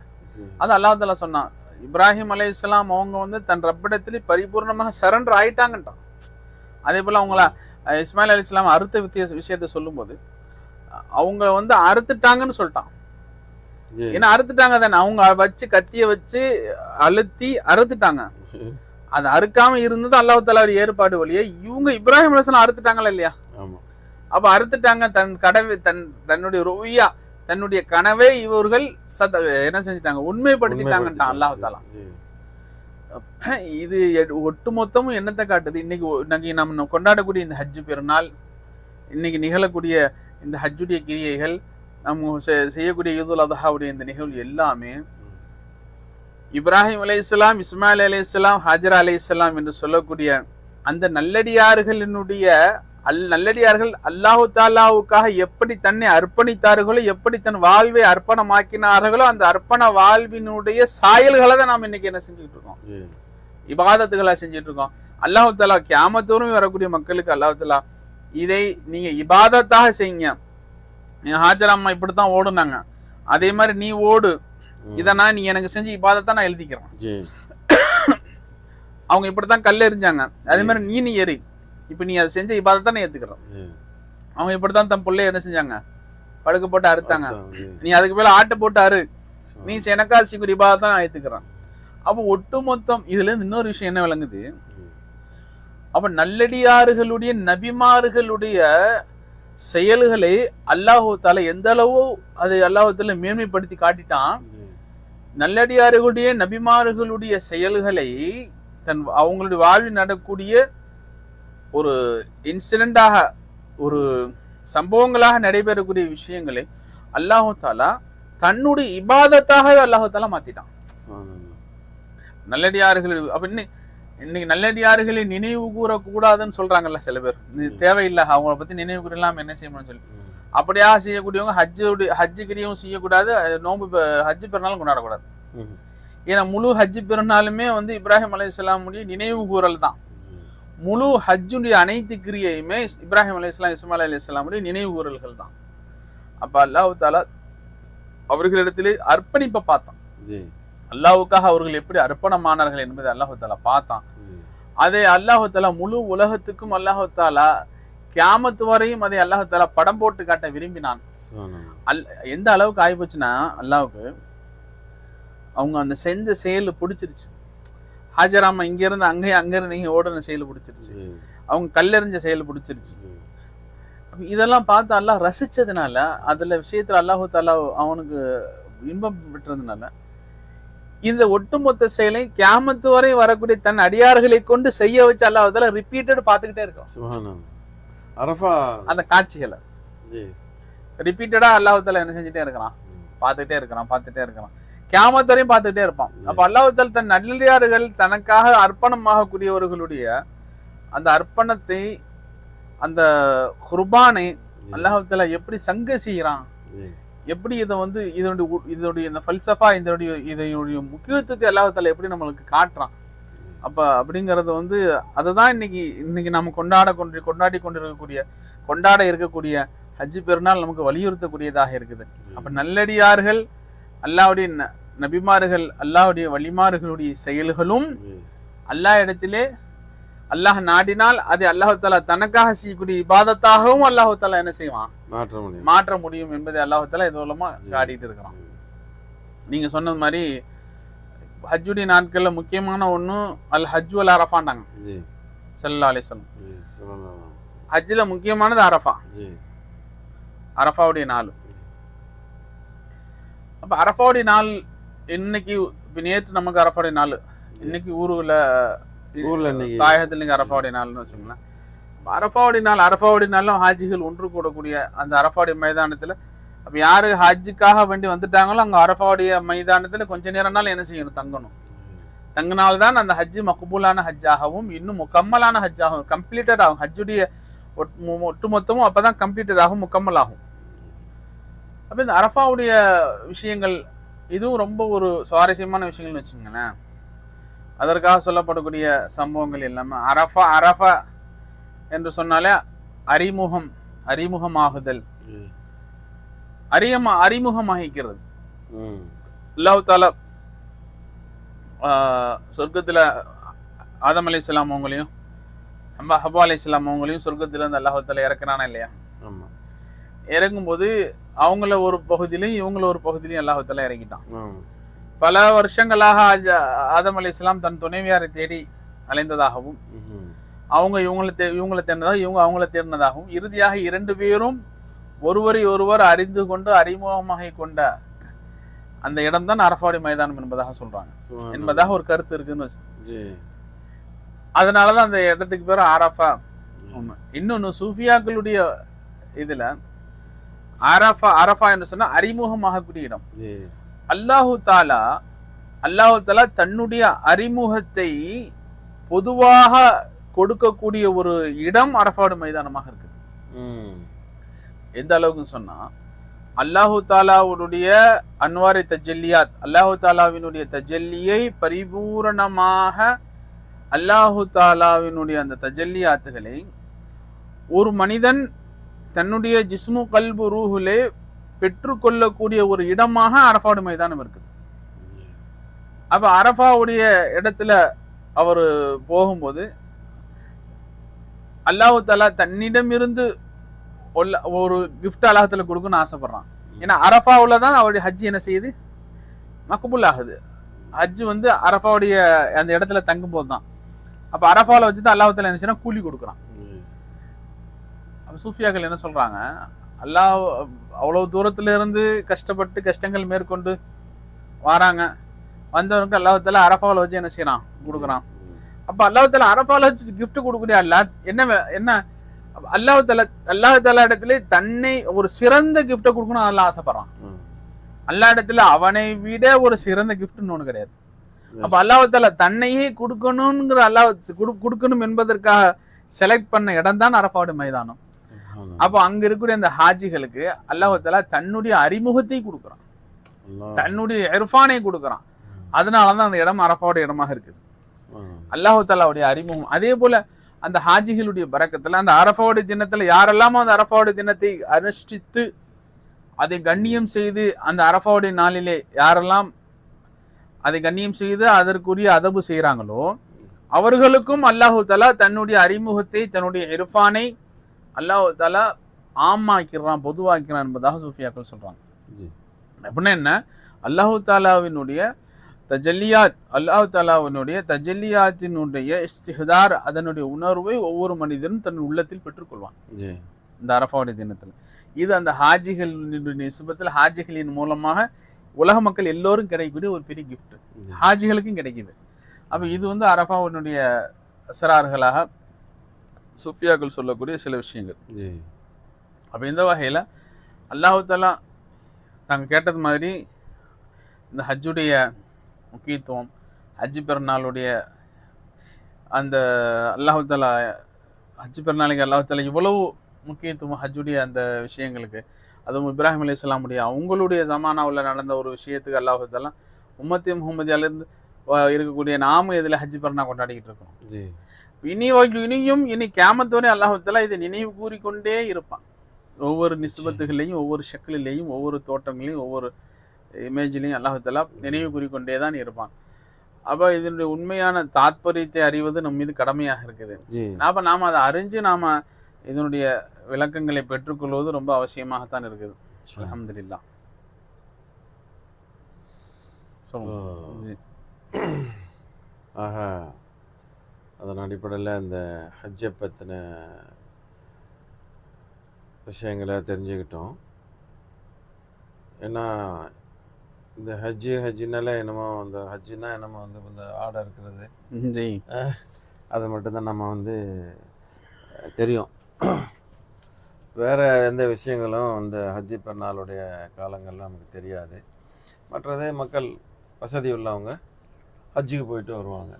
அது அல்லாஹ் தாலா சொன்னான். இப்ராஹிம் அலைஹிஸ்ஸலாம் அவங்க வந்து தன் ரப்பிடத்திலே பரிபூர்ணமாக சரண்டர் ஆயிட்டாங்கட்டான். அதே போல அவங்கள இஸ்மாயில் அலைஹிஸ்ஸலாம் அறுத்த விஷயத்த சொல்லும் போது அவங்க வந்து அறுத்துட்டாங்கன்னு சொல்லிட்டான். ஏன்னா அறுத்துட்டாங்க தானே, அவங்க வச்சு கத்திய வச்சு அழுத்தி அறுத்துட்டாங்க. அது அறுக்காம இருந்தது அல்லாஹ் தஆலா ஏற்பாடு வழியே. இவங்க இப்ராஹிம் அலைஹிஸ்ஸலாம் அறுத்துட்டாங்களா இல்லையா? அப்ப அறுத்துட்டாங்க. தன்னுடைய ருவியா, தன்னுடைய கனவை இவர்கள் என்ன செஞ்சிட்டாங்க, உண்மைப்படுத்திட்டாங்கட்டான் அல்லாஹ் தஆலா. இது ஒட்டுமொத்தமும் என்னத்தை காட்டுது, இன்னைக்கு நம்ம கொண்டாடக்கூடிய இந்த ஹஜ் பெருநாள், இன்னைக்கு நிகழக்கூடிய இந்த ஹஜ்ஜுடைய கிரியைகள், நம்ம செய்யக்கூடிய ஈதுல் அத்ஹாவுடைய இந்த நிகழ்வு எல்லாமே இப்ராஹிம் அலைஹிஸ்ஸலாம், இஸ்மாயில் அலைஹிஸ்ஸலாம், ஹாஜரா அலைஹிஸ்ஸலாம் என்று சொல்லக்கூடிய அந்த நல்லடியார்கள் அல்லாஹு தாலாவுக்காக எப்படி தன்னை அர்ப்பணித்தார்களோ, எப்படி தன் வாழ்வை அர்ப்பணமாக்கினார்களோ, அந்த அர்ப்பண வாழ்வினுடைய சாயல்களை தான் நாம் இன்னைக்கு என்ன செஞ்சுட்டு இருக்கோம், இபாதத்துகளா செஞ்சுட்டு இருக்கோம். அல்லாஹு தாலா கியாமத்தோறும் வரக்கூடிய மக்களுக்கு அல்லாஹு தாலா இதை நீங்க இபாதத்தாக செய்யுங்க. ஹாஜரா அம்மா இப்படித்தான் ஓடுனாங்க, அதே மாதிரி நீ ஓடு, இதனா நீ எனக்கு செஞ்சு இபாதத்தான் நான் எழுதிக்கிறேன். அவங்க இப்படித்தான் கல் எறிஞ்சாங்க, அதே மாதிரி நீ எறி, இப்ப நீ அதை செஞ்ச இபாதத்தான் நான் ஏத்துக்கிறேன். அவங்க இப்படித்தான் தன் பிள்ளைய என்ன செஞ்சாங்க, படுக்க போட்டு அறுத்தாங்க, நீ அதுக்கு மேல ஆட்டை போட்டு அறு, நீ எனக்கா சீக்கிரம் இபாதத்தான் நான் ஏத்துக்கிறேன். அப்ப ஒட்டுமொத்தம் இதுல இருந்து இன்னொரு விஷயம் என்ன விளங்குது, அப்ப நல்லடியார்களுடைய நபிமார்களுடைய செயல்களை அல்லாஹு தஆலா எந்த அளவு அதை அல்லாஹு தஆலா மேன்மைப்படுத்தி காட்டிட்டான். நல்லடியார்களுடைய நபிமார்களுடைய செயல்களை அவங்களுடைய வாழ்வில் நடக்கூடிய ஒரு இன்சிடென்டாக, ஒரு சம்பவங்களாக நடைபெறக்கூடிய விஷயங்களை அல்லாஹு தஆலா தன்னுடைய இபாதத்தாக அல்லாஹு தஆலா மாத்திட்டான். நல்லடியார்கள் அப்ப இன்னைக்கு நல்லடியார்களை நினைவு கூறக்கூடாதுன்னு சொல்றாங்கல்ல சில பேர், தேவையில்லை அவங்கள பத்தி நினைவு கூறலாம் என்ன செய்யணும்னு சொல்லி. அப்படியா செய்யக்கூடியவங்க ஹஜ்ஜு கிரியும் செய்யக்கூடாது, நோன்பு ஹஜ்ஜு பெருநாளும் கொண்டாடக்கூடாது. ஏன்னா முழு ஹஜ்ஜு பெருநாளுமே வந்து இப்ராஹிம் அலைஹிஸ்ஸலாமுடைய நினைவு கூறல் தான். முழு ஹஜ்ஜுடைய அனைத்து கிரியையுமே இப்ராஹிம் அலைஹிஸ்ஸலாம், இஸ்மாயில் அலைஹிஸ்ஸலாமுடைய நினைவு கூறல்கள் தான். அப்ப அல்லாஹ் தஆலா அவர்களிடத்திலே அர்ப்பணிப்பை பார்த்தான். அல்லாஹ்வுக்காக அவர்கள் எப்படி அர்ப்பணமானார்கள் என்பதை அல்லாஹ் தஆலா பார்த்தான். அதை அல்லாஹ் தஆலா முழு உலகத்துக்கும் அல்லாஹ் தஆலா கியாமத் வரையும் அதை அல்லாஹ் தஆலா படம் போட்டு காட்ட விரும்பினான். எந்த அளவுக்கு ஆயிப்போச்சுன்னா, அல்லாஹ்வுக்கு அவங்க அந்த செஞ்ச செயல் பிடிச்சிருச்சு. ஹாஜராமா இங்க இருந்து அங்க இருந்து நீங்க ஓடுன செயல் பிடிச்சிருச்சு, அவங்க கல்லெறிஞ்ச செயல் பிடிச்சிருச்சு. இதெல்லாம் பார்த்து அல்லாஹ் ரசிச்சதுனால, அதுல விஷயத்துல அல்லாஹ் தஆலா அவனுக்கு இன்பம் பெற்றதுனால, இந்த ஒட்டுமொத்த செயலை கியாமத்து வரை வரக்கூடிய தன் அடியார்களை கொண்டு செய்ய வச்சு அல்லாஹ் தஆலா ரிப்பீட்டட் பார்த்துக்கிட்டே இருக்கும். அந்த காட்சிகளை ரிப்பீட்டடா அல்லாஹ் தஆலா என்ன செஞ்சுட்டே இருக்கிறான், பார்த்துட்டே இருக்கிறான், கியாமத் வரையும் பார்த்துட்டே இருப்பான். அப்ப அல்லாஹ் தஆலா தன் நல்லடியார்கள் தனக்காக அர்ப்பணமாகக்கூடியவர்களுடைய அந்த அர்ப்பணத்தை, அந்த குர்பானை அல்லாஹ் தஆலா எப்படி சங்க செய்யறான், எப்படி இதை வந்து இதனுடைய இந்த ஃபல்சஃபா, இதனுடைய முக்கியத்துவத்தை அல்லாஹ் தஆலா எப்படி நம்மளுக்கு காட்டுறான். அப்ப அப்படிங்கறது வந்து அதுதான் இன்னைக்கு நம்ம கொண்டாட இருக்கக்கூடிய ஹஜ் பெருநாள் நமக்கு வலியுறுத்தக்கூடியதாக இருக்குது. அப்ப நல்லடியார்கள், அல்லாஹ்வுடைய நபிமார்கள் அல்லாஹ்வுடைய வழிமார்களுடைய செயல்களும் அல்லாஹ் இடத்திலே அல்லாஹ் நாடினால் அது அல்லாஹ் தஆலா தனக்காக செய்யக்கூடிய இபாதத்தாகவும் அல்லாஹ் தஆலா என்ன செய்வான், மாற்ற முடியும் என்பதை அல்லாஹ் தஆலா இது மூலமா காட்டிட்டு இருக்கிறான். நீங்க சொன்னது மாதிரி ஹஜ்ஜுடைய நாட்கள்ல முக்கியமான ஒண்ணு அல் ஹஜ் வல் அரஃபாண்டாங்க ஸல்லல்லாஹு அலைஹி வஸல்லம். ஹஜ்ல முக்கியமானது அரஃபா, அரஃபாவுடைய நாள். அப்ப அரஃபாவுடைய நாள் இன்னைக்கு, நேற்று நமக்கு அரஃபாவுடைய நாள், இன்னைக்கு ஊர்ல தாயகத்தில் நீங்க அரஃபாவுடைய நாள்னு வச்சுங்களேன். அரஃபாவுடைய நாளும் ஹாஜிகள் ஒன்று கூடக்கூடிய அந்த அரஃபாவுடைய மைதானத்துல, அப்ப யாரு ஹஜ்ஜுக்காக வேண்டி வந்துட்டாங்களோ அங்க அரஃபாவுடைய மைதானத்துல கொஞ்ச நேரம்னாலும் என்ன செய்யணும், தங்கணும். தங்கினால்தான் அந்த ஹஜ்ஜு மக்பூலான ஹஜ்ஜாகவும் இன்னும் முக்கம்மலான ஹஜ்ஜாகவும், கம்ப்ளீட்டட் ஆகும். ஹஜ்ஜுடைய ஒட்டுமொத்தமும் அப்பதான் கம்ப்ளீட்டட் ஆகும், முக்கம்மல் ஆகும். அப்ப இந்த அரஃபாவுடைய விஷயங்கள் இதுவும் ரொம்ப ஒரு சுவாரஸ்யமான விஷயங்கள்னு வச்சுங்களேன். அதற்காக சொல்லப்படக்கூடிய சம்பவங்கள் எல்லாமே அரஃபா என்று சொன்னாலே அறிமுகமாகுதல், அறிமுகமாகிக்கிறது. அல்லாஹ் தஆலா சொர்க்கத்துல ஆதம் அலைஹிஸ்ஸலாம் அவங்களையும் ஹவ்வா அலைஹிஸ்ஸலாம் அவங்களையும் சொர்க்கத்துல இருந்து அல்லாஹ் தஆலா இறக்குறானா இல்லையா? இறங்கும்போது அவங்கள ஒரு பகுதியிலையும் இவங்கள ஒரு பகுதியிலையும் அல்லாஹ் தஆலா இறக்கிட்டான். பல வருஷங்களாக ஆதம் அலைஹிஸ்ஸலாம் தன் துணைவியாரை தேடி அலைந்ததாகவும், அவங்க இவங்களை தேடினதாக, இவங்க அவங்கள தேடினதாகவும், இறுதியாக இரண்டு பேரும் ஒருவரை ஒருவர் அறிந்து கொண்டு அறிமுகமாக கொண்ட அந்த இடம் தான் அரஃபாவுடைய மைதானம் என்பதாக சொல்றாங்க, என்பதாக ஒரு கருத்து இருக்குன்னு. அதனாலதான் அந்த இடத்துக்கு பேர் அரஃபா. இன்னொன்னு சூஃபியாக்களுடைய இதுல அரஃபா என்று சொன்னா அறிமுகமாகக்கூடிய இடம். அல்லாஹு தாலா தன்னுடைய அறிமுகத்தை பொதுவாக கொடுக்கக்கூடிய ஒரு இடம் அரஃபாவுடைய மைதானமாக இருக்கு. எந்த அளவுக்கு சொன்னா, அல்லாஹு தாலாவுடைய அன்வாரை தஜல்லியாத், அல்லாஹு தாலாவினுடைய தஜல்லியை பரிபூரணமாக அல்லாஹு தாலாவினுடைய அந்த தஜல்லியாத்துகளை ஒரு மனிதன் தன்னுடைய ஜிஸ்மு கல்பு ரூஹுலே பெற்றுக்கொள்ளக்கூடிய ஒரு இடமாக அரஃபாவுடைய மைதானம் இருக்குது. அப்ப அரஃபாவுடைய இடத்துல அவர் போகும்போது அல்லாஹு தாலா தன்னிடமிருந்து ஒரு கிஃப்ட் அல்லாஹ்ல கொடுக்கணும்னு ஆசைப்படுறான். ஏன்னா அரஃபாவுல தான் அவருடைய ஹஜ் என்ன செய்யுது, மக்பூல் ஆகுது. ஹஜ் அரஃபாவுடைய அந்த இடத்துல தங்கும் போது தான். அப்ப அரஃபால வச்சுதான் அல்லாஹ் தாலா என்ன செய்யறான், கூலி கொடுக்குறான். அப்ப சூஃபியாக்கள் என்ன சொல்றாங்க, அல்லாஹ் அவ்வளவு தூரத்துல இருந்து கஷ்டப்பட்டு கஷ்டங்கள் மேற்கொண்டு வராங்க, வந்தவனுக்கு அல்லாஹ் தாலா அரஃபால வச்சு என்ன செய்யறான், கொடுக்குறான். அப்ப அல்லாஹ் தாலா அரஃபால வச்சு கிஃப்ட் கொடுக்கக்கூடிய அல்லாஹ் என்ன அல்லாஹ் தாலா இடத்துல தன்னை ஒரு சிறந்த கிஃப்ட கொடுக்கணும் அல்லாஹ் ஆசைப்படுறான். அல்லாஹ் இடத்துல அவனை விட ஒரு சிறந்த கிஃப்ட்னு ஒண்ணு கிடையாது. அப்ப அல்லாஹ் தாலா தன்னையே கொடுக்கணும்ங்கிற கொடுக்கணும் என்பதற்காக செலக்ட் பண்ண இடம் தான் அரஃபாவுடைய மைதானம். அப்போ அங்க இருக்கக்கூடிய அந்த ஹாஜிகளுக்கு அல்லாஹ் தாலா தன்னுடைய அறிமுகத்தை கொடுக்குறான், தன்னுடைய இர்ஃபானை கொடுக்குறான். அதனாலதான் அந்த இடம் அரஃபாவுடைய இடமாக இருக்குது, அல்லாஹ் தாலாவுடைய அறிமுகம். அதே போல அந்த ஹாஜிகளுடைய பரக்கத்துல அந்த அரஃபாவுடைய தினத்துல யாரெல்லாம் அந்த அரஃபாவுடைய தினத்தை அனுஷ்டித்து அதை கண்ணியம் செய்து, அந்த அரஃபாவுடைய நாளிலே யாரெல்லாம் அதை கண்ணியம் செய்து அதற்குரிய அதபு செய்யறாங்களோ அவர்களுக்கும் அல்லாஹு தாலா தன்னுடைய அறிமுகத்தை, தன்னுடைய இர்ஃபானை அல்லாஹு தாலா ஆமாக்கிறான், பொதுவாக்கிறான் என்பதாக சூஃபியாக்கள் சொல்றாங்க. அப்படின்னா என்ன, அல்லாஹு தாலாவினுடைய தஜல்லியாத், அல்லாஹு தாலாவினுடைய தஜல்லியாத்தினுடைய இஸ்திஹ்தார், அதனுடைய உணர்வை ஒவ்வொரு மனிதனும் தன் உள்ளத்தில் பெற்றுக்கொள்வான் இந்த அரஃபாவுடைய தினத்துல. இது அந்த ஹாஜிகளின் நிஸ்பத்தில் ஹாஜிகளின் மூலமாக உலக மக்கள் எல்லோரும் கிடைக்கக்கூடிய ஒரு பெரிய கிஃப்ட், ஹாஜிகளுக்கும் கிடைக்குது. அப்ப இது அரஃபாவினுடைய அஸ்ரார்களாக சூஃபியாக்கள் சொல்லக்கூடிய சில விஷயங்கள். அப்ப இந்த வகையில அல்லாஹு தாலா தாங்க கேட்டது மாதிரி இந்த ஹஜ்ஜுடைய முக்கியத்துவம், ஹஜ்ஜு பெருநாளுடைய அந்த அல்லாஹு தாலா ஹஜ்ஜு பெருநாளுக்கு அல்லாஹு தாலா இவ்வளவு முக்கியத்துவம் ஹஜ்ஜுடைய அந்த விஷயங்களுக்கு, அதுவும் இப்ராஹிம் அலைஹிஸ்ஸலாமுடைய அவங்களுடைய ஜமானாவில் நடந்த ஒரு விஷயத்துக்கு அல்லாஹு தாலா உம்மத்தி முஹம்மதியாலிருந்து இருக்கக்கூடிய நாம இதுல ஹஜ்ஜு பெருநாள் கொண்டாடிக்கிட்டு இருக்கோம். இனி கியாமத் வரை அல்லாஹு தஆலா இதை நினைவு கூறிக்கொண்டே இருப்பான். ஒவ்வொரு நிஸ்பத்துகளையும், ஒவ்வொரு ஷக்கிலையும், ஒவ்வொரு தோட்டங்களையும், ஒவ்வொரு இமேஜ்லையும் அல்லாஹ் நினைவு கூறிக்கொண்டே தான் இருப்பான். அப்போ இதனுடைய உண்மையான தாத்பரியத்தை அறிவது நம் மீது கடமையாக இருக்குது. அப்போ நாம் அதை அறிஞ்சு நாம் இதனுடைய விளக்கங்களை பெற்றுக்கொள்வது ரொம்ப அவசியமாகத்தான் இருக்குது. அல்ஹம்துலில்லாஹ். ஆக அதன் அடிப்படையில் இந்த ஹஜ்ஜை பற்றின விஷயங்களை தெரிஞ்சுக்கிட்டோம். ஏன்னா இந்த ஹஜ்ஜினால என்னமோ இந்த ஹஜ்ஜுனா என்னமோ வந்து இந்த ஆடை இருக்கிறது அது மட்டும்தான் நம்ம வந்து தெரியும். வேறு எந்த விஷயங்களும் இந்த ஹஜ்ஜி பெருநாளுடைய காலங்கள்லாம் நமக்கு தெரியாது. மற்றதே மக்கள் வசதி உள்ளவங்க ஹஜ்ஜுக்கு போயிட்டு வருவாங்க,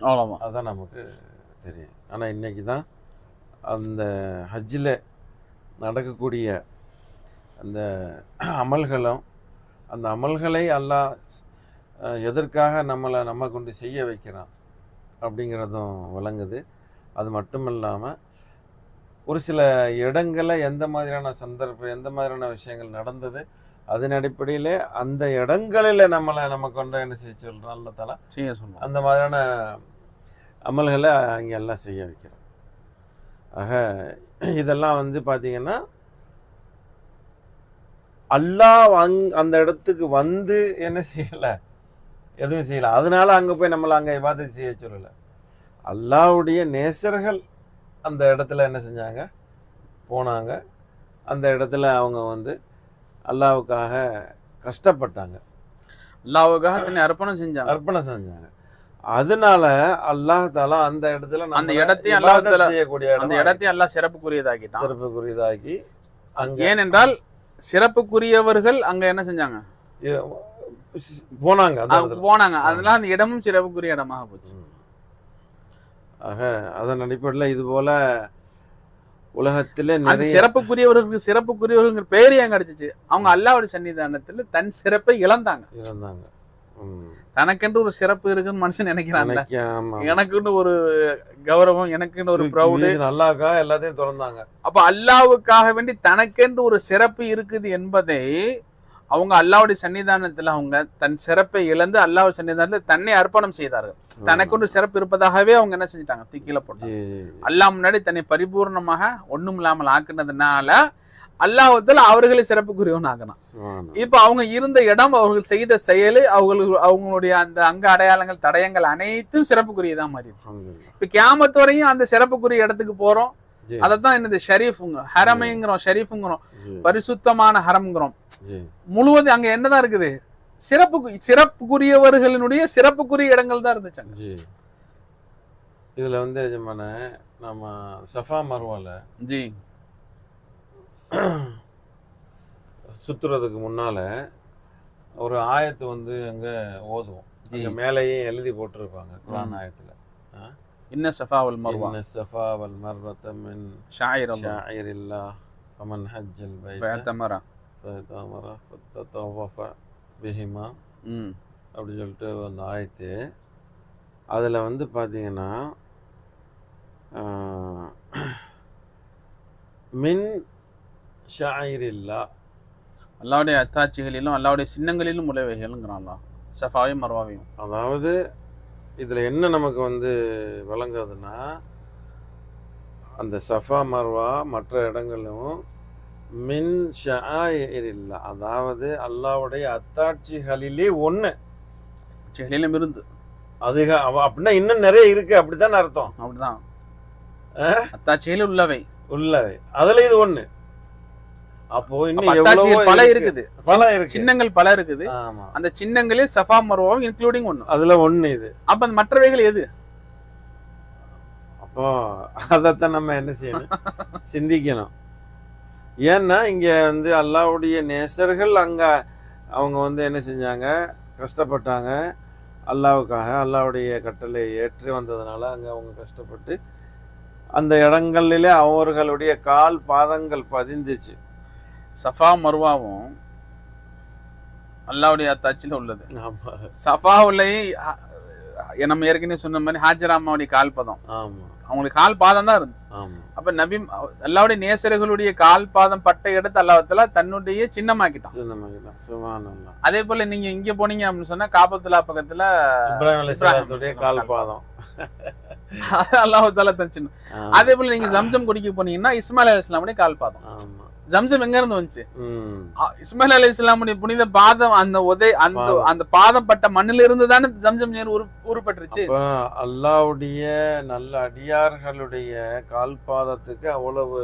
அதுதான் நமக்கு தெரியும். ஆனால் இன்றைக்கி தான் அந்த ஹஜ்ஜில் நடக்கக்கூடிய அந்த அமல்களும் அந்த அமல்களை அல்லாஹ் எதற்காக நம்ம கொண்டு செய்ய வைக்கிறான் அப்படிங்கிறதும் விளங்குது. அது மட்டும் இல்லாமல் ஒரு சில இடங்களில் எந்த மாதிரியான சந்தர்ப்பம் எந்த மாதிரியான விஷயங்கள் நடந்தது அதன் அடிப்படையில் அந்த இடங்களில் நம்ம கொண்டு என்ன செய்ய சொல்கிறோம், அல்ல தலா செய்ய சொல்கிறோம். அந்த மாதிரியான அமல்களை அங்கே எல்லாம் செய்ய வைக்கிறோம். ஆக இதெல்லாம் வந்து பார்த்திங்கன்னா அல்லாஹ் அந்த இடத்துக்கு வந்து என்ன செய்யலை, எதுவும் செய்யலை. அதனால அங்கே போய் நம்மளை அங்கே இபாதத் செய்ய சொல்லலை. அல்லாஹ்வுடைய நேசர்கள் அந்த இடத்துல என்ன செஞ்சாங்க, போனாங்க. அந்த இடத்துல அவங்க வந்து அல்லாஹ்வுக்காக கஷ்டப்பட்டாங்க, அல்லாஹ்வுக்காக தன்னை அர்ப்பணம் செஞ்சாங்க. அதனால அல்லாஹ் தஆலா அந்த இடத்துல அந்த இடத்தையும் அல்லாஹ் தஆலா செய்யக்கூடிய அந்த இடத்தையும் அல்லாஹ் சிறப்புக்குரியதாக்கி ஏனென்றால் சிறப்புக்குரியவர்கள் அங்க என்ன செஞ்சாங்க, போனாங்க. அதனால அந்த இடமும் சிறப்புக்குரிய இடமாக போச்சு. ஆக அதன் அடிப்படையில் இது போல உலகத்துல நிறைய சிறப்புக்குரியவர்கள் பெயர் ஏன் கிடைச்சிச்சு, அவங்க அல்லாஹ்வுடைய சன்னிதானத்துல தன் சிறப்பை இழந்தாங்க. தனக்கென்று ஒரு சிறப்பு இருக்குன்னு மனுஷன் நினைக்கிறாங்க, எனக்குன்னு ஒரு கௌரவம், எனக்குன்னு ஒரு ப்ரௌடு, அல்லாஹ்வுக்காக எல்லாத்தையும் திறந்தாங்க. அப்ப அல்லாஹ்வுக்காக வேண்டி தனக்கென்று ஒரு சிறப்பு இருக்குது என்பதை அவங்க அல்லாஹ்வுடைய சன்னிதானத்துல அவங்க தன் சிறப்பை இழந்து அல்லாஹ்வுடைய சன்னிதானத்துல தன்னை அர்ப்பணம் செய்தார்கள். தனக்கொண்டு சிறப்பு இருப்பதாகவே அவங்க என்ன செஞ்சிட்டாங்க, தூக்கில போட்டாங்க. அல்லாஹ் முன்னாடி தன்னை பரிபூர்ணமாக ஒண்ணும் இல்லாமல் ஆக்குனதுனால அல்லாஹ்வுத்தாலா அவர்களை சிறப்புக்குரியவன் ஆக்கணும். இப்ப அவங்க இருந்த இடம், அவர்கள் செய்த செயல், அவங்களுடைய அந்த அங்க அடையாளங்கள் தடயங்கள் அனைத்தும் சிறப்புக்குரியதான் மாறிடுச்சு. இப்ப கியாமத் வரையும் அந்த சிறப்புக்குரிய இடத்துக்கு போறோம். அதத்தான் என்னது ஷரீஃபுங்க, ஹரமைங்கிறோம், ஷரீஃபுங்கிறோம், பரிசுத்தமான ஹரம்ங்கிறோம். முழுவதும் அங்க என்னதான் இருக்குது, சிறப்புக்குரியவர்களினுடைய சிறப்புக்குரிய இடங்கள் தான் இருந்துச்சாங்க. இதுல வந்து நம்ம சஃபா மர்வால சுத்துறதுக்கு முன்னால ஒரு ஆயத்து வந்து அங்க ஓதுவோம். அங்க மேலேயே எழுதி போட்டிருப்பாங்க குர்ஆன் ஆயத்துல, இன்ன ஸஃபா வல் மர்வா மின் ஷாயிரில்லாஹ் ஃபமன் ஹஜ்ஜல் பைத ஃபஅதமர ஃபததவஃப பிஹிமா அப்படி சொல்லிட்டு அந்த ஆயத்து. அதுல வந்து பாத்தீங்கன்னா மின் ஷாயிரில்லாஹ், அல்லாஹ்வுடைய அத்தாட்சிகளிலும் அல்லாஹ்வுடைய சின்னங்களிலும் உழைவைகள்ங்கிறான் அல்லாஹ் ஸஃபாவையும் மர்வாவையும். அதாவது இதுல என்ன நமக்கு வந்து விளங்குதுன்னா, அந்த சஃபா மர்வா மற்ற இடங்களிலும் மின் ஷாயிரில்லாஹ், அதாவது அல்லாஹ்வுடைய அத்தாட்சிகளிலே ஒண்ணு இருந்து அது அப்படின்னா இன்னும் நிறைய இருக்கு, அப்படித்தான் அர்த்தம். அப்படிதான் அத்தாட்சிகள் உள்ளவை அதுல இது ஒண்ணு. அப்போ இன்னும் பல இருக்குது, சின்னங்கள் பல இருக்குது. அந்த சின்னங்களில் சஃபா மர்வாவும் இன்க்ளூடிங் ஒண்ணு, அதுல ஒண்ணு இது. அப்ப அந்த மற்றவைகள் எது? அப்போ அதத்தான் நம்ம என்ன செய்யணும், சிந்திக்கணும். ஏன்னா இங்க வந்து அல்லாஹ்வுடைய நேசர்கள் அங்க அவங்க வந்து என்ன செஞ்சாங்க, கஷ்டப்பட்டாங்க. அல்லாஹ்வுக்காக அல்லாஹ்வுடைய கட்டளை ஏற்றி வந்ததுனால அங்க அவங்க கஷ்டப்பட்டு அந்த இடங்களிலே அவர்களுடைய கால் பாதங்கள் பதிந்துச்சு. சஃபா மர்வாவும் அல்லாஹ்வுடைய அத்தாட்சியில உள்ளது. சஃபாவுலயே நம்ம ஏற்கனவே சொன்ன மாதிரி ஹாஜரா அம்மாவுடைய கால் பாதம், ஆமா அவங்களுடைய கால் பாதம் தான் இருந்துச்சு. ஆமா. அப்ப நபி அல்லாவுடைய நேசர்களுடைய கால் பாதம் பட்டை எடுத்து அல்லாஹ்வுத்தாலா தன்னுடைய சின்னமாக்கிட்டான். சுப்ஹானல்லாஹ். அதே போல நீங்க இங்க போனீங்க அப்படின்னு சொன்னா காபத்துல்லா பக்கத்துல இப்ராஹிம் அலைஹிஸ்ஸலாத்துடைய கால் பாதம் அல்லாஹ்வுத்தாலா தன் சின்னம். அதே போல நீங்க ஜம்சம் குடிக்க போனீங்கன்னா இஸ்மாயில் அலைஹிஸ்ஸலாமுடைய கால் பாதம். ஆமா. ஜம்சம் எங்க இருந்து வந்துச்சு? இஸ்மாயில் அலைஹிஸ்ஸலாமுடைய புனித பாதம், அந்த அந்த பாதம் பட்ட மண்ணில இருந்து தானே ஜம்சம் நீர் உருப்பட்டுருச்சு. அல்லாஹ்வுடைய நல்ல அடியார்களுடைய கால் பாதத்துக்கு அவ்வளவு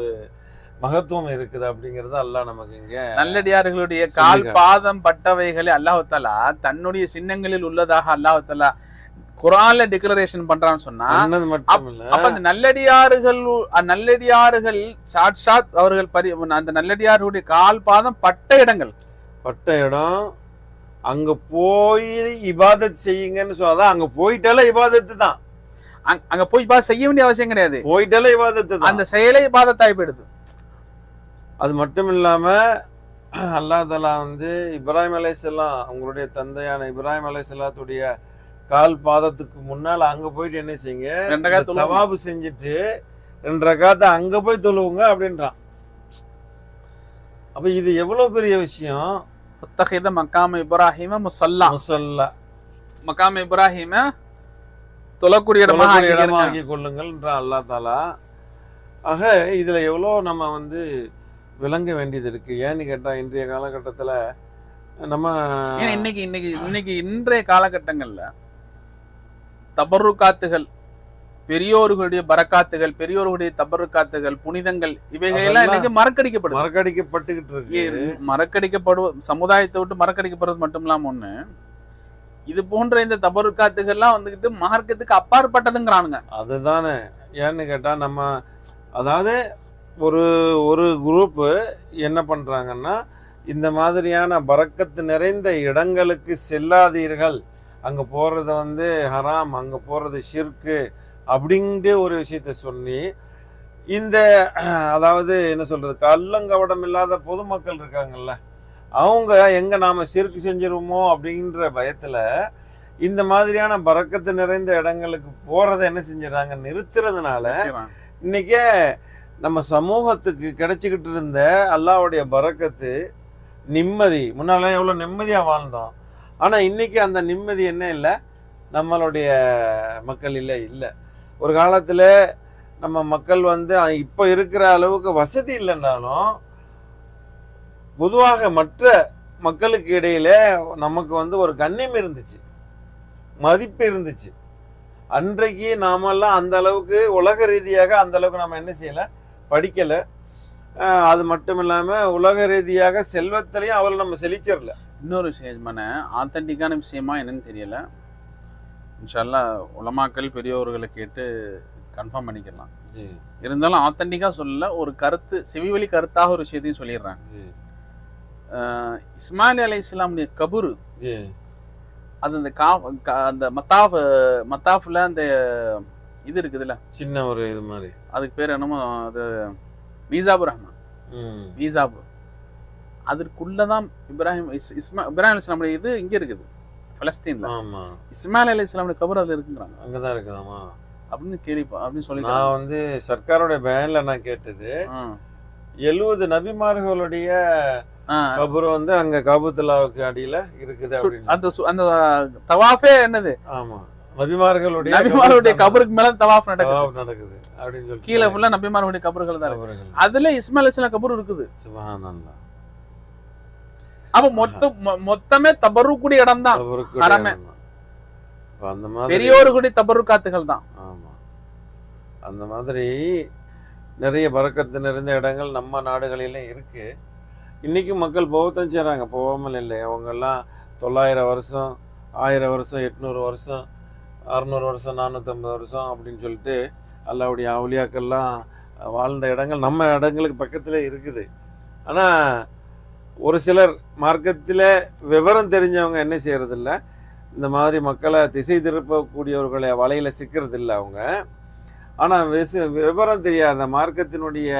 மகத்துவம் இருக்குது அப்படிங்கறது அல்லாஹ் நமக்கு இங்க நல்லடியார்களுடைய கால் பாதம் பட்டவைகளை அல்லாஹ்வுத்தாலா தன்னுடைய சின்னங்களில் உள்ளதாக அல்லாஹ்வுத்தாலா குர்ஆன்ல டிக்ளரேஷன் பண்றான்னு சொன்னா, அப்ப அந்த நல்லடியார்கள் சாட்சாத் அவர்கள் அந்த நல்லடியார்களுடைய கால் பாதம் பட்ட இடங்கள், பட்ட இடம். அங்க போய் இபாதத் செய்யுங்கன்னு சொன்னா அங்க போயிட்டால இபாதத்து தான். அங்க போய் செய்ய வேண்டிய அவசியம் கிடையாது, போயிட்டால இபாதத்து தான். அந்த செயலை இபாதத்தாய் போயிடுது. அது மட்டும் இல்லாம அல்லாஹ் தஆலா வந்து இப்ராஹிம் அலைஹிஸ்ஸலாம் அவங்களுடைய தந்தையான இப்ராஹிம் அலைஹிஸ்ஸலாத்துடைய கால் பாதத்துக்கு முன்னால அங்க போயிட்டு என்ன செய்யுங்க, தவாபு செஞ்சுட்டு 2 ரகாத் அங்க போய் தொழுவுங்க அப்படின்றான். அப்ப இது எவ்வளவு பெரிய விஷயம். ஃபத்தஹித மகாம இப்ராஹிம முஸல்லா, மகாம இப்ராஹிம தொழக்கூடிய இடமாக ஆக்கி கொள்ளுங்கள்ன்றான் அல்லாஹ் தஆலா. ஆக இதுல எவ்வளவு நம்ம வந்து விளங்க வேண்டியது இருக்கு. ஏன்னு கேட்டா இன்றைய காலகட்டத்துல நம்ம இன்னைக்கு இன்றைய காலகட்டங்கள்ல தபருக்காத்துகள், பெரியோர்களுடைய பரக்காத்துகள், பெரியோர்களுடைய தபருக்காத்துகள், புனிதங்கள், இவைகளெல்லாம் இன்னைக்கு மறக்கடிக்கப்பட்டுகிட்டு இருக்கு. சமுதாயத்தை விட்டு மறக்கடிக்கப்படுறது மட்டும் இல்லாம ஒண்ணு, இது போன்ற இந்த தபருக்காத்துகள்லாம் வந்துகிட்டு மார்க்கத்துக்கு அப்பாற்பட்டதுங்கிறானுங்க. அதுதானே. ஏன்னு கேட்டா நம்ம அதாவது ஒரு குரூப் என்ன பண்றாங்கன்னா, இந்த மாதிரியான பரக்கத்து நிறைந்த இடங்களுக்கு செல்லாதீர்கள், அங்க போறது வந்து ஹராம், அங்க போறது ஷிர்கு அப்படின்ட்டு ஒரு விஷயத்த சொல்லி, இந்த அதாவது என்ன சொல்றது, கள்ளங்கவடம் இல்லாத பொதுமக்கள் இருக்காங்கல்ல, அவங்க எங்க நாம ஷிர்கு செஞ்சிருவோமோ அப்படின்ற பயத்துல இந்த மாதிரியான பரக்கத்து நிறைந்த இடங்களுக்கு போறதை என்ன செஞ்சிடறாங்க, நிறுத்துறதுனால இன்னைக்கே நம்ம சமூகத்துக்கு கிடைச்சிக்கிட்டு இருந்த அல்லாஹ்வுடைய பரக்கத்து, நிம்மதி, முன்னால எவ்வளவு நிம்மதியா வாழ்ந்தோம், ஆனா இன்னைக்கு அந்த நிம்மதி என்ன இல்லை, நம்மளுடைய மக்கள் இல்லை. ஒரு காலத்துல நம்ம மக்கள் வந்து இப்ப இருக்கிற அளவுக்கு வசதி இல்லைன்னாலும் பொதுவாக மற்ற மக்களுக்கு இடையில நமக்கு வந்து ஒரு கண்ணியம் இருந்துச்சு, மதிப்பு இருந்துச்சு. அன்றைக்கு நாமெல்லாம் அந்த அளவுக்கு உலக ரீதியாக அந்த அளவுக்கு நம்ம என்ன செய்யல, படிக்கல. அது மட்டும் இல்லாம உலக ரீதியாக செல்வத்திலையும் அவளை நம்ம செழிச்சிடல. இன்னொரு விஷயமான ஆத்தன்டிக்கான விஷயமா என்னன்னு தெரியல, இன்ஷால்லா உலமாக்கள் பெரியோர்களை கேட்டு கன்ஃபார்ம் பண்ணிக்கலாம். இருந்தாலும் ஆத்தன்டிக்கா சொல்லல, ஒரு கருத்து செவிவழி கருத்தாக ஒரு விஷயத்தையும் சொல்லிடுறாங்க. இஸ்மாயில் அலைஹிஸ்ஸலாமுடைய கபுரு அது அந்த மத்தாஃப்ல அந்த இது இருக்குதுல்ல, சின்ன ஒரு இது மாதிரி, அதுக்கு பேர் என்னமோ, அது மீசாபுர் ரஹ்மான், மீசாபு, அதற்குள்ளதான் இப்ராஹிம் அலைஹிஸ்ஸலாமுடைய இது இங்க இருக்குது பலஸ்தீன்ல. இஸ்மாயில் அலைஹிஸ்ஸலாமுடைய கபர் அதுல இருக்குங்கிறாங்க, அங்கதான் இருக்குதாமா அப்படின்னு அப்படின்னு சொல்லி நான் வந்து சர்க்காரோட பயான்ல நான் கேட்டது, 70 நபிமார்களுடைய கபர் வந்து அங்க காபத்துல்லாவுக்கு அடியில இருக்குது. அந்த தவாஃபே என்னது, ஆமா, நபிமார்களுடைய கபருக்கு மேல தவாஃப் நடக்குது அப்படின்னு சொல்லி கீழே ஃபுல்லா நபிமார்களுடைய கபர்கள் தான் இருக்கு. அதுல இஸ்மாயில் அலைஹிஸ்ஸலாம் கபர் இருக்குது. சுப்ஹானல்லாஹ். அப்ப மொத்தமே தபருக்குடைய இடம் தான் ஹரமே, அந்த மாதிரி பெரியோர்களுடைய தபருக்காத்துகள் தான். ஆமா, அந்த மாதிரி நிறைய பரக்கத்து நிறைந்த இடங்கள் நம்ம நாடுகளிலே இருக்கு. இன்னைக்கு மக்கள் போகத்தான் செய்றாங்க, போகாமல் இல்லை. அவங்க எல்லாம் 900 வருஷம், 1000 வருஷம், 800 வருஷம், 600 வருஷம், 450 வருஷம் அப்படின்னு சொல்லிட்டு அல்லாஹ்வுடைய அவுலியாக்கள்லாம் வாழ்ந்த இடங்கள் நம்ம இடங்களுக்கு பக்கத்துல இருக்குது. ஆனா ஒரு சிலர் மார்க்கத்தில் விவரம் தெரிஞ்சவங்க என்ன செய்யறதில்ல, இந்த மாதிரி மக்களை திசை திருப்பக்கூடியவர்களை வலையில சிக்கிறதில்லை அவங்க. ஆனால் விவரம் தெரியாத மார்க்கத்தினுடைய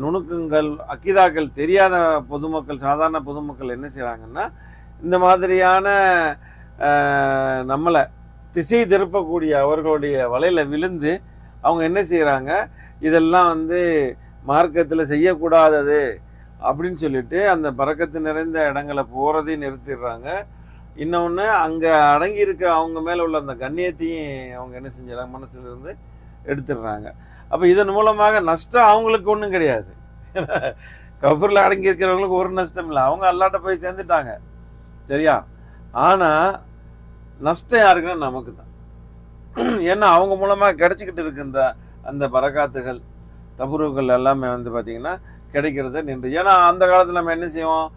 நுணுக்கங்கள், அக்கீதாக்கள் தெரியாத பொதுமக்கள், சாதாரண பொதுமக்கள் என்ன செய்கிறாங்கன்னா, இந்த மாதிரியான நம்மளை திசை திருப்பக்கூடிய அவர்களுடைய வலையில விழுந்து அவங்க என்ன செய்கிறாங்க, இதெல்லாம் வந்து மார்க்கத்தில் செய்யக்கூடாதது அப்படின்னு சொல்லிட்டு அந்த பரக்கத்து நிறைந்த இடங்களை போகிறதையும் நிறுத்திடுறாங்க. இன்னொன்று அங்கே அடங்கி இருக்க அவங்க மேலே உள்ள அந்த கண்ணியத்தையும் அவங்க என்ன செஞ்சிடறாங்க, மனசுல இருந்து எடுத்துடுறாங்க. அப்போ இதன் மூலமாக நஷ்டம் அவங்களுக்கு ஒன்றும் கிடையாது. கபூரில் அடங்கி இருக்கிறவங்களுக்கு ஒரு நஷ்டம் இல்லை, அவங்க அல்லாட்ட போய் சேர்ந்துட்டாங்க. சரியா? ஆனால் நஷ்டம் யாருக்குன்னா நமக்கு தான். ஏன்னா அவங்க மூலமாக கிடைச்சிக்கிட்டு இருக்கின்ற அந்த பரக்காத்துகள் தபுருக்கள் எல்லாமே வந்து பார்த்திங்கன்னா கிடைக்கிறத நின்று. ஏன்னா அந்த காலத்தில் நம்ம என்ன செய்வோம்,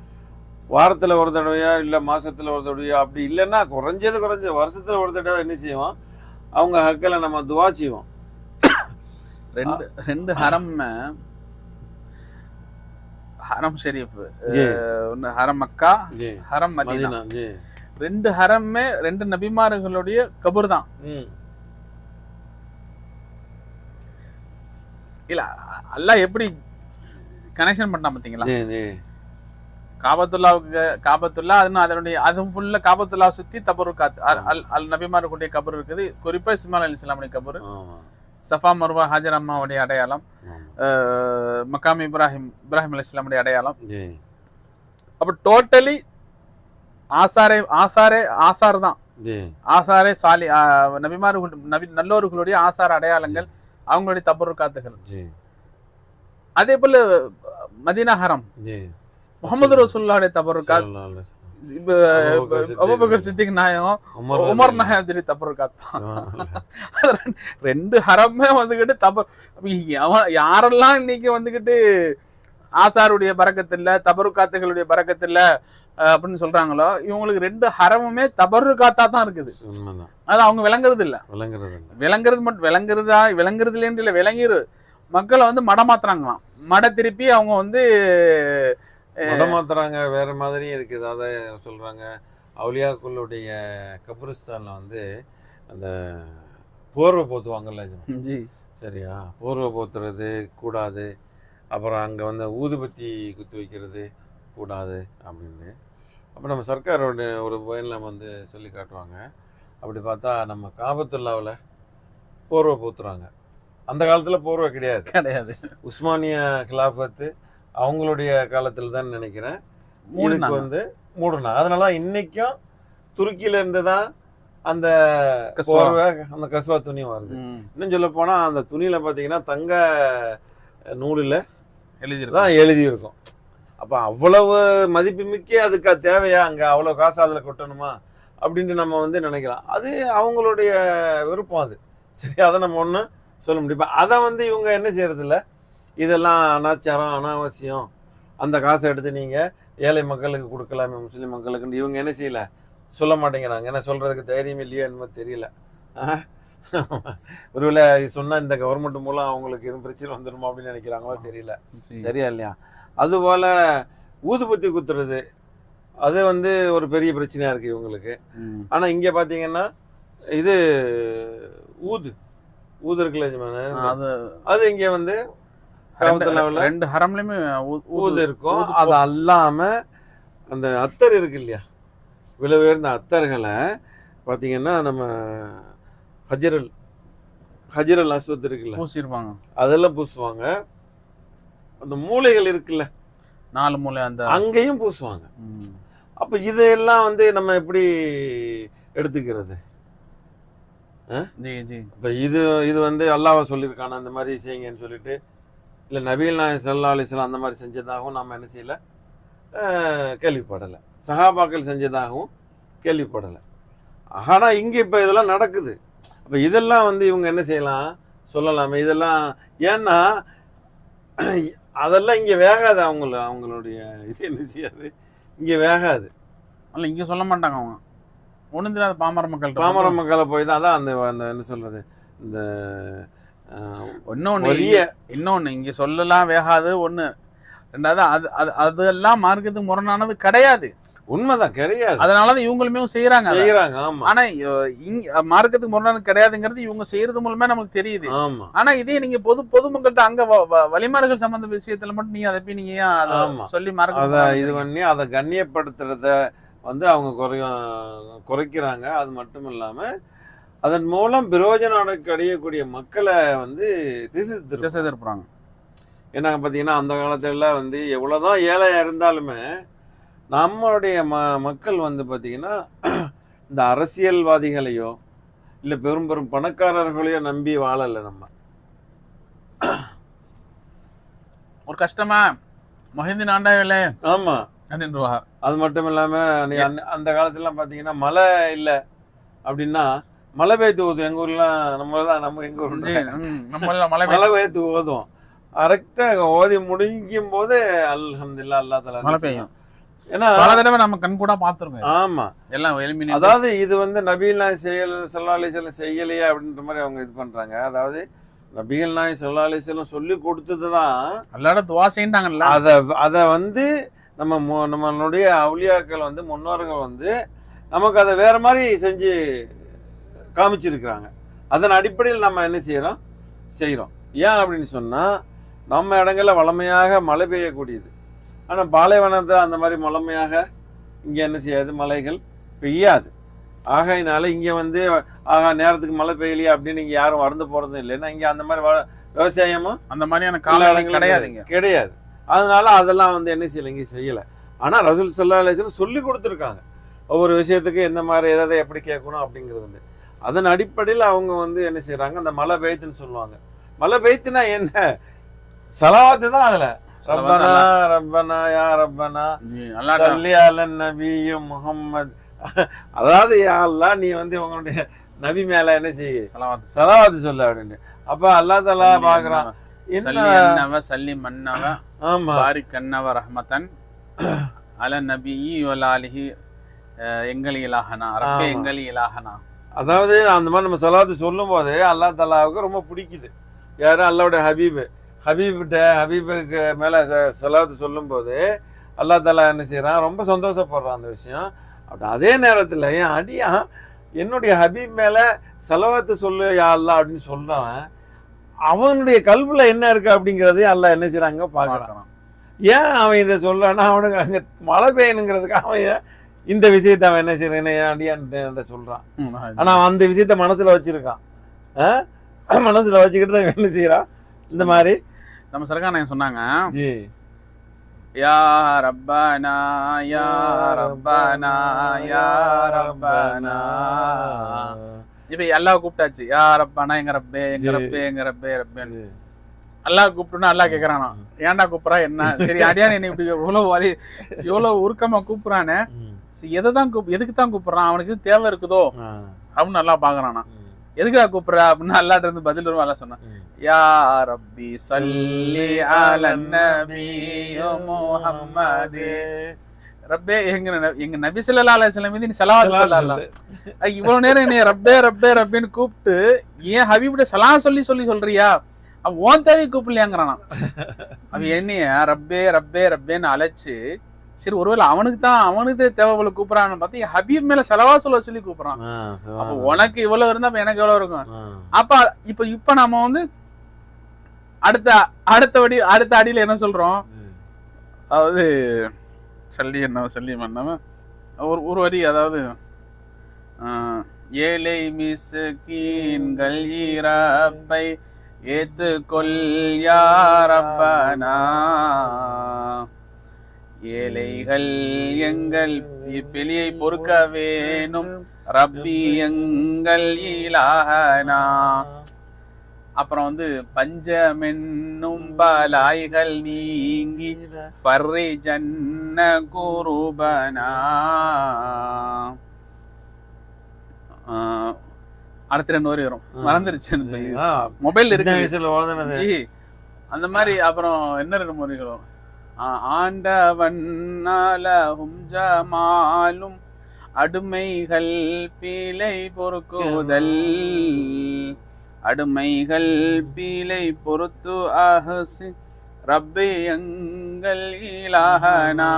வாரத்தில் ஒரு தடவையோ இல்லை மாதத்தில் ஒரு தடவையோ, அப்படி இல்லைன்னா குறைஞ்ச வருஷத்தில் ஒரு தடவை என்ன செய்வோம், அவங்க ஹக்கில் நம்ம துவா செய்வோம். ரெண்டு ஹரம் ஹரம் ஷெரீஃப், ஒன்று ஹரம் மக்கா, ஹரம் மதீனா. ரெண்டு ஹரமே ரெண்டு நபிமார்களுடைய கபூர் தான். இல்ல அல்லாஹ் எப்படி கனெக்ஷன் பண்ணா பாத்தீங்களா? காபத்துல்லா அதுவும் ஃபுல்லா காபத்துல்லா சுத்தி தபருக்காத் அல் நபிமார்களுடைய கபர் இருக்குது. குறிப்பா இஸ்மாயில் அலைஹிஸ்ஸலாமுடைய கபர், சஃபா மர்வா ஹாஜர் அம்மாவுடைய அடையாளம், மக்காம் இப்ராஹிம் அலைஹிஸ்ஸலாமுடைய அடையாளம். அப்ப டோட்டலி ஆசார் தான். ஆசாரே சாலி நபிமார்கள் நல்லோர்களுடைய ஆசார அடையாளங்கள், அவங்களுடைய தபருக்காத்துகள். அதே போல மதீனா ஹரம் முகமது ரசூலுல்லாஹ்வுடைய தபருக்காத், அபூபக்கர் சித்திக் நாயகம், உமர் நாயகம் தபருக்காத். ரெண்டு ஹரமே வந்துகிட்டு யாரெல்லாம் இன்னைக்கு வந்துகிட்டு ஆசாருடைய பரக்கத்துல தபருக்காத்துகளுடைய பரக்கத்துல அப்படின்னு சொல்றாங்களோ, இவங்களுக்கு ரெண்டு ஹரமுமே தபருக்காத்தா தான் இருக்குது. அது அவங்க விளங்குறது இல்ல. விளங்குறது இல்ல, விளங்கிரு மக்களை வந்து மடமாத்துறாங்களாம். மட திருப்பி அவங்க வந்து மடமாத்துறாங்க. வேற மாதிரியும் இருக்குது. அதை சொல்றாங்க, அவுலியாக்களுடைய கபரிஸ்தான்ல வந்து அந்த போர்வை போத்துவாங்கல்ல, சரியா, போர்வை போத்துறது கூடாது. அப்புறம் அங்கே வந்து ஊதுபத்தி குத்து வைக்கிறது கூடாது அப்படின்னு. அப்போ நம்ம சர்க்காரோட ஒரு பயனில் வந்து சொல்லி காட்டுவாங்க. அப்படி பார்த்தா நம்ம காபத்துல்லாவில் போர்வை போத்துறாங்க. அந்த காலத்தில் போர்வை கிடையாது. உஸ்மானிய கிலாஃபத்து அவங்களுடைய காலத்தில் தான் நினைக்கிறேன் இதுக்கு வந்து மூடனா. அதனால தான் இன்னைக்கும் துருக்கியில இருந்து தான் அந்த போர்வை, அந்த கஸ்வா துணி வருது. இன்னும் சொல்ல போனா அந்த துணியில பாத்தீங்கன்னா தங்க நூலில் எழுதியிருக்கும். அப்ப அவ்வளவு மதிப்பு மிக்க அதுக்கு தேவையா, அங்க அவ்வளவு காசு அதுல கொட்டணுமா அப்படின்ட்டு நம்ம வந்து நினைக்கலாம். அது அவங்களுடைய விருப்பம். அது சரி, அதை நம்ம ஒண்ணு சொல்ல முடியும். அதை வந்து இவங்க என்ன செய்யறது இல்லை, இதெல்லாம் அனாச்சாரம், அனாவசியம், அந்த காசை எடுத்து நீங்கள் ஏழை மக்களுக்கு கொடுக்கலாமே, முஸ்லீம் மக்களுக்குன்னு இவங்க என்ன செய்யலை, சொல்ல மாட்டேங்கிறாங்க. ஏன்னா சொல்கிறதுக்கு தைரியம் இல்லையோ என்னமோ தெரியல. ஒருவேளை சொன்னால் இந்த கவர்மெண்ட் மூலம் அவங்களுக்கு எதுவும் பிரச்சனை வந்துடுமா அப்படின்னு நினைக்கிறாங்களோ தெரியல. சரியா இல்லையா? அதுபோல் ஊதுபத்தி குத்துறது அது வந்து ஒரு பெரிய பிரச்சனையாக இருக்குது இவங்களுக்கு. ஆனால் இங்கே பார்த்தீங்கன்னா இது ஊது இருக்குல்ல, அது இங்கே வந்து ரெண்டு ஹரம்லயுமே ஊது இருக்கும். அது அல்லாம அந்த அத்தர் இருக்கு இல்லையா, விலை உயர்ந்த அத்தர்களை பார்த்தீங்கன்னா நம்ம ஹஜ்ரல் அஸ்வத் இருக்குல்ல, பூசிருப்பாங்க, அதெல்லாம் பூசுவாங்க. அந்த மூளைகள் இருக்குல்ல, 4 மூளை, அந்த அங்கேயும் பூசுவாங்க. அப்ப இதெல்லாம் வந்து நம்ம எப்படி எடுத்துக்கிறது? இப்ப இது வந்து அல்லாஹ் சொல்லியிருக்கான அந்த மாதிரி செய்யுங்கன்னு சொல்லிட்டு, இல்லை நபிகள் நாயகம் ஸல்லல்லாஹு அலைஹி வஸல்லம் அந்த மாதிரி செஞ்சதாகவும் நம்ம என்ன செய்யலை, கேள்விப்படலை. சஹாபாக்கள் செஞ்சதாகவும் கேள்விப்படலை. ஆனால் இங்கே இப்போ இதெல்லாம் நடக்குது. அப்போ இதெல்லாம் வந்து இவங்க என்ன செய்யலாம், சொல்லலாமே இதெல்லாம். ஏன்னா அதெல்லாம் இங்கே வேகாது. அவங்களுடைய இது என்ன செய்யாது, இங்கே வேகாது. அல்ல இங்கே சொல்ல மாட்டாங்க. அவங்க ஒன்றும் தெரியாத பாமர மக்களை போய் தான் அந்த என்ன சொல்கிறது, இந்த இன்னொன்னு இங்க சொல்லலாம் வேகாது. ஒண்ணு ரெண்டாவது அதெல்லாம் மார்க்கத்துக்கு முரணானது கிடையாது. உண்மைதான், கிடையாது. அதனாலதான் இவங்களுமே செய்யறாங்க. ஆமா. ஆனா மார்க்கத்துக்கு முரணானது கிடையாதுங்கிறது இவங்க செய்யறது மூலமே நமக்கு தெரியுது. ஆனா இதே நீங்க பொதுமக்கள்கிட்ட அங்க வழிமாறுகள் சம்பந்த விஷயத்துல மட்டும் நீங்க அதை போய் நீங்க சொல்லி மார்க்க இது பண்ணி அதை கண்ணியப்படுத்துறத வந்து அவங்க குறைக்கிறாங்க. அது மட்டும் இல்லாம அதன் மூலம் பிரயோஜனம் அடையக்கூடிய மக்களை வந்து திசை திருப்புறாங்க. ஏன்னா பார்த்தீங்கன்னா அந்த காலத்துல வந்து எவ்வளோதான் ஏழையாக இருந்தாலுமே நம்மளுடைய மக்கள் வந்து பார்த்தீங்கன்னா இந்த அரசியல்வாதிகளையோ இல்லை பெரும் பெரும் பணக்காரர்களையோ நம்பி வாழலை. நம்ம ஒரு கஷ்டமா மொஹிதீன் ஆண்டாவில்லை. ஆமாம், அது மட்டும் இல்லாமல் அந்த காலத்துலலாம் பார்த்தீங்கன்னா மழை இல்லை அப்படின்னா மழை பெய்து ஊதும். எங்கள் ஊர்லாம் நம்ம எங்கள் ஊர் மழை பெய்து ஓதும். கரெக்டாக ஓதி முடிக்கும் போது அல்ஹம்துலில்லாஹ் அல்லாஹ் தஆலா மழை பெய்யும். ஏன்னா பல தடவை நம்ம கண் கூட பார்த்துருக்கோம். ஆமா, எல்லாம் அதாவது இது வந்து நபிகள் நாயகம் ஸல்லல்லாஹு அலைஹி வஸல்லம் செய்யலையே அப்படின்ற மாதிரி அவங்க இது பண்றாங்க. அதாவது நபிகள் நாயகம் ஸல்லல்லாஹு அலைஹி வஸல்லம் சொல்லி கொடுத்ததுதான் அல்லாஹ் துஆ செய்தாங்கல்ல. அதை வந்து நம்மளுடைய அவுலியாக்கள் வந்து முன்னோர்கள் வந்து நமக்கு அதை வேற மாதிரி செஞ்சு காமிச்சிருக்கிறாங்க. அதன் அடிப்படையில் நம்ம என்ன செய்கிறோம். ஏன் அப்படின்னு சொன்னால் நம்ம இடங்கள்ல வளமையாக மழை பெய்யக்கூடியது. ஆனால் பாலைவனத்தில் அந்த மாதிரி வளமையாக இங்கே என்ன செய்யாது, மழைகள் பெய்யாது. ஆகையினால இங்கே வந்து நேரத்துக்கு மழை பெய்யலையே அப்படின்னு இங்கே யாரும் வறந்து போகிறதும் இல்லை. ஏன்னா இங்கே அந்த மாதிரி விவசாயமும் அந்த மாதிரியான காலங்கள் கிடையாது. அதனால அதெல்லாம் வந்து என்ன செய்யலை, இங்கே செய்யலை. ஆனால் ரசூல் ஸல்லல்லாஹு அலைஹி வஸல்லம் சொல்லி கொடுத்துருக்காங்க ஒவ்வொரு விஷயத்துக்கு எந்த மாதிரி எதை எப்படி கேட்கணும் அப்படிங்கிறது வந்து. அதன் அடிப்படையில் அவங்க வந்து என்ன செய்கிறாங்க, அந்த மழை பெய்த்துன்னு சொல்லுவாங்க. மழை பெய்த்துனா என்ன, சலவாத்து தான். அதில் ரப்பனா ரப்பனா யா ரப்பனா ஸல்லி அலன் நபி முஹம்மத், அதாவது யா அல்லாஹ் நீ வந்து உங்களுடைய நபி மேல என்ன செய்ய சலவாத்து சொல்லு அப்படின்னு. அப்ப அல்லாஹ் தஆலா பாக்குறான், சல்லி மன்னவ ஆமா பாரிக் கன்னவ ரஹ்மத்தன் அல நபி வ ஆலிஹி எங்கள் இலாஹனா ரப்பே எங்கள் இலாஹனா. அதாவது அந்த மாதிரி நம்ம சலாத்து சொல்லும் போது அல்லாஹ் தஆலாவுக்கு ரொம்ப பிடிக்குது. யாரும் அல்லாஹ்வுடைய ஹபீபுக்கு மேலே சலாத்து சொல்லும் போது அல்லாஹ் தஆலா என்ன செய்கிறான், ரொம்ப சந்தோஷப்படுறான் அந்த விஷயம். அப்படி அதே நேரத்தில் என் அடியா என்னுடைய ஹபீப் மேலே சலவாத்து சொல்லு யா அல்லாஹ் அப்படின்னு சொல்கிறவன் அவனுடைய கல்புல என்ன இருக்கு அப்படிங்கிறது அல்லாஹ் என்ன செய்கிறாங்க பார்க்குறான். ஏன் அவன் இதை சொல்கிறான்னா அவனுக்கு அங்கே மழை பெய்யணுங்கிறதுக்கு அவன் இந்த விஷயத்தை அவன் என்ன செய்யறான், என் அடியான்ட்டு சொல்கிறான். ஆனால் அவன் அந்த விஷயத்த மனசில் வச்சுருக்கான். மனசில் வச்சுக்கிட்டு தான் என்ன செய்கிறான். இந்த மாதிரி நம்ம சர்கான சொன்னாங்க, யா ரப்பனா யா ரப்பனா யா ரப்பனா. இப்ப அல்லாஹ் கூப்பிட்டாச்சு, யா ரப்பனா எங்க ரப்பே எங்க ரப்பே எங்க ரப்பே ரப்பேன்னு. அல்லாஹ் கூப்பிட்டோன்னா அல்லாஹ் கேட்கறானா, ஏன்டா கூப்பிட்றா என்ன, சரி அடியான் என்ன இப்படி எவ்வளவு உருக்கமா கூப்பிடுறானே, எதைதான் எதுக்கு தான் கூப்பிடுறான், அவனுக்கு தேவை இருக்குதோ அப்படின்னு நல்லா பாக்குறானா. எதுக்குடா கூப்பிடுற அப்படின்னா அல்லாஹ்ட்ட இருந்து பதில் வரும். அல்லாஹ் சொன்னான், யா ரப்பி ஸல்லி அலன் நபி முஹம்மது. ரப்பே எங்க நபி ஸல்லல்லாஹு அலைஹி வஸல்லம் மீது நீ ஸலவாத் சொல்லலாம். இவ்வளவு நேரம் என்னைய ரப்பே ரப்பே ரப்பேன்னு கூப்பிட்டு ஏன் ஹபீப்ட சலாம் சொல்றியா, அவன் ஓன் தேவை கூப்பிடலையாங்கிறானா. அவன் என்னைய ரப்பே ரப்பே ரப்பேன்னு அழைச்சு, சரி ஒருவேளை அவனுக்கு தேவைப்பட கூப்பிடறான்னு பார்த்து என் ஹபீப் மேல செலவா சொல்லி கூப்பிடறான். அப்ப உனக்கு இவ்வளவு இருந்தா அப்ப எனக்கு எவ்வளவு இருக்கும். அப்ப இப்ப நம்ம வந்து அடுத்த அடியில என்ன சொல்றோம், அதாவது சொல்லி மன்னவன் ஒரு வரி, அதாவது ஏழை மிஸ்கீன்கள் இரப்பை ஏத்துக்கொள் யா ரப்பனா. ஏழைகள் எங்கள் பிழையை பொறுக்க வேணும் ரப்பி எங்கள் இலாஹனா. அப்புறம் வந்து பஞ்சமென்னும் பலாய்கள் நீங்கி ஃபர்ரிஜன்ன குருபனா. அடுத்த 2 வரி வரும், மறந்துருச்சு மொபைல் இருக்கு அந்த மாதிரி. அப்புறம் என்ன 2 முறைகள் வரும், ஆண்டவன் நலஹும் ஜமாலும் அடுமைகள் பிழை பொறுக்குதல், அடுமைகள் பிழை பொறுத்து அஹ்சி ரப்பி எங்கள் இலாஹனா.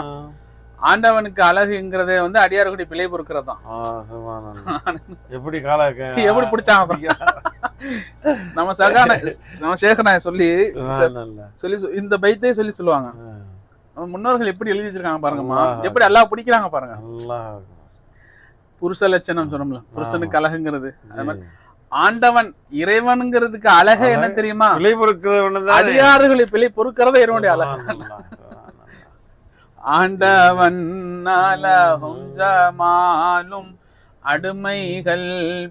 ஆண்டவனுக்கு அழகுங்கிறதே வந்து அடியாருடைய பிழை பொறுக்கிறது தான். எப்படி பிடிச்சாங்க நம்ம சகான நம்ம சேகனா சொல்லி இந்த பைத்தே சொல்லுவாங்க. முன்னோர்கள் எப்படி எழுதி வச்சிருக்காங்க பாருங்கம்மா, எப்படி அல்லாஹ் பிடிக்கிறாங்க பாருங்க. புருஷ லட்சணம் சொன்னோம்ல, புருஷனுக்கு அழகுங்கிறது. அது மாதிரி ஆண்டவன் இறைவனுங்கிறதுக்கு அழகே என்ன தெரியுமா? பிழை பொறுக்கிறவன் அடியாறுகளை பிழை பொறுக்கிறத இறைவனுடைய அழகு. ஆண்டவன் அழகும் ஜமாலும் அடிமைகள்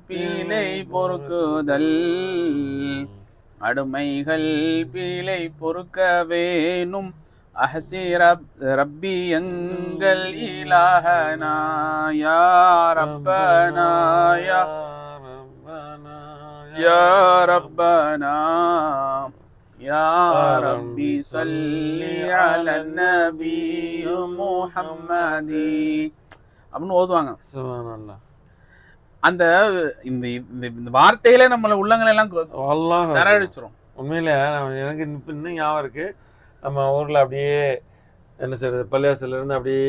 பிழை பொறுக்குதல், அடிமைகள் பிழை பொறுக்க வேணும். அஹ்சி ரப்பி எங்கள் இலாஹனா யா ரப்பனா யா ரப்பனா யா ரப்பி ஸல்லி அலன் நபி முஹம்மதி அப்படின்னு ஓதுவாங்க. சுப்ஹானல்லாஹ். அந்த இந்த வார்த்தையில நம்மள உள்ளங்களை எல்லாம் நிறைவேற்றிரும். உண்மையில எனக்கு இன்னும் ஞாபகம் இருக்கு. நம்ம ஊர்ல அப்படியே என்ன சொல்றது, பள்ளியாசல்ல இருந்து அப்படியே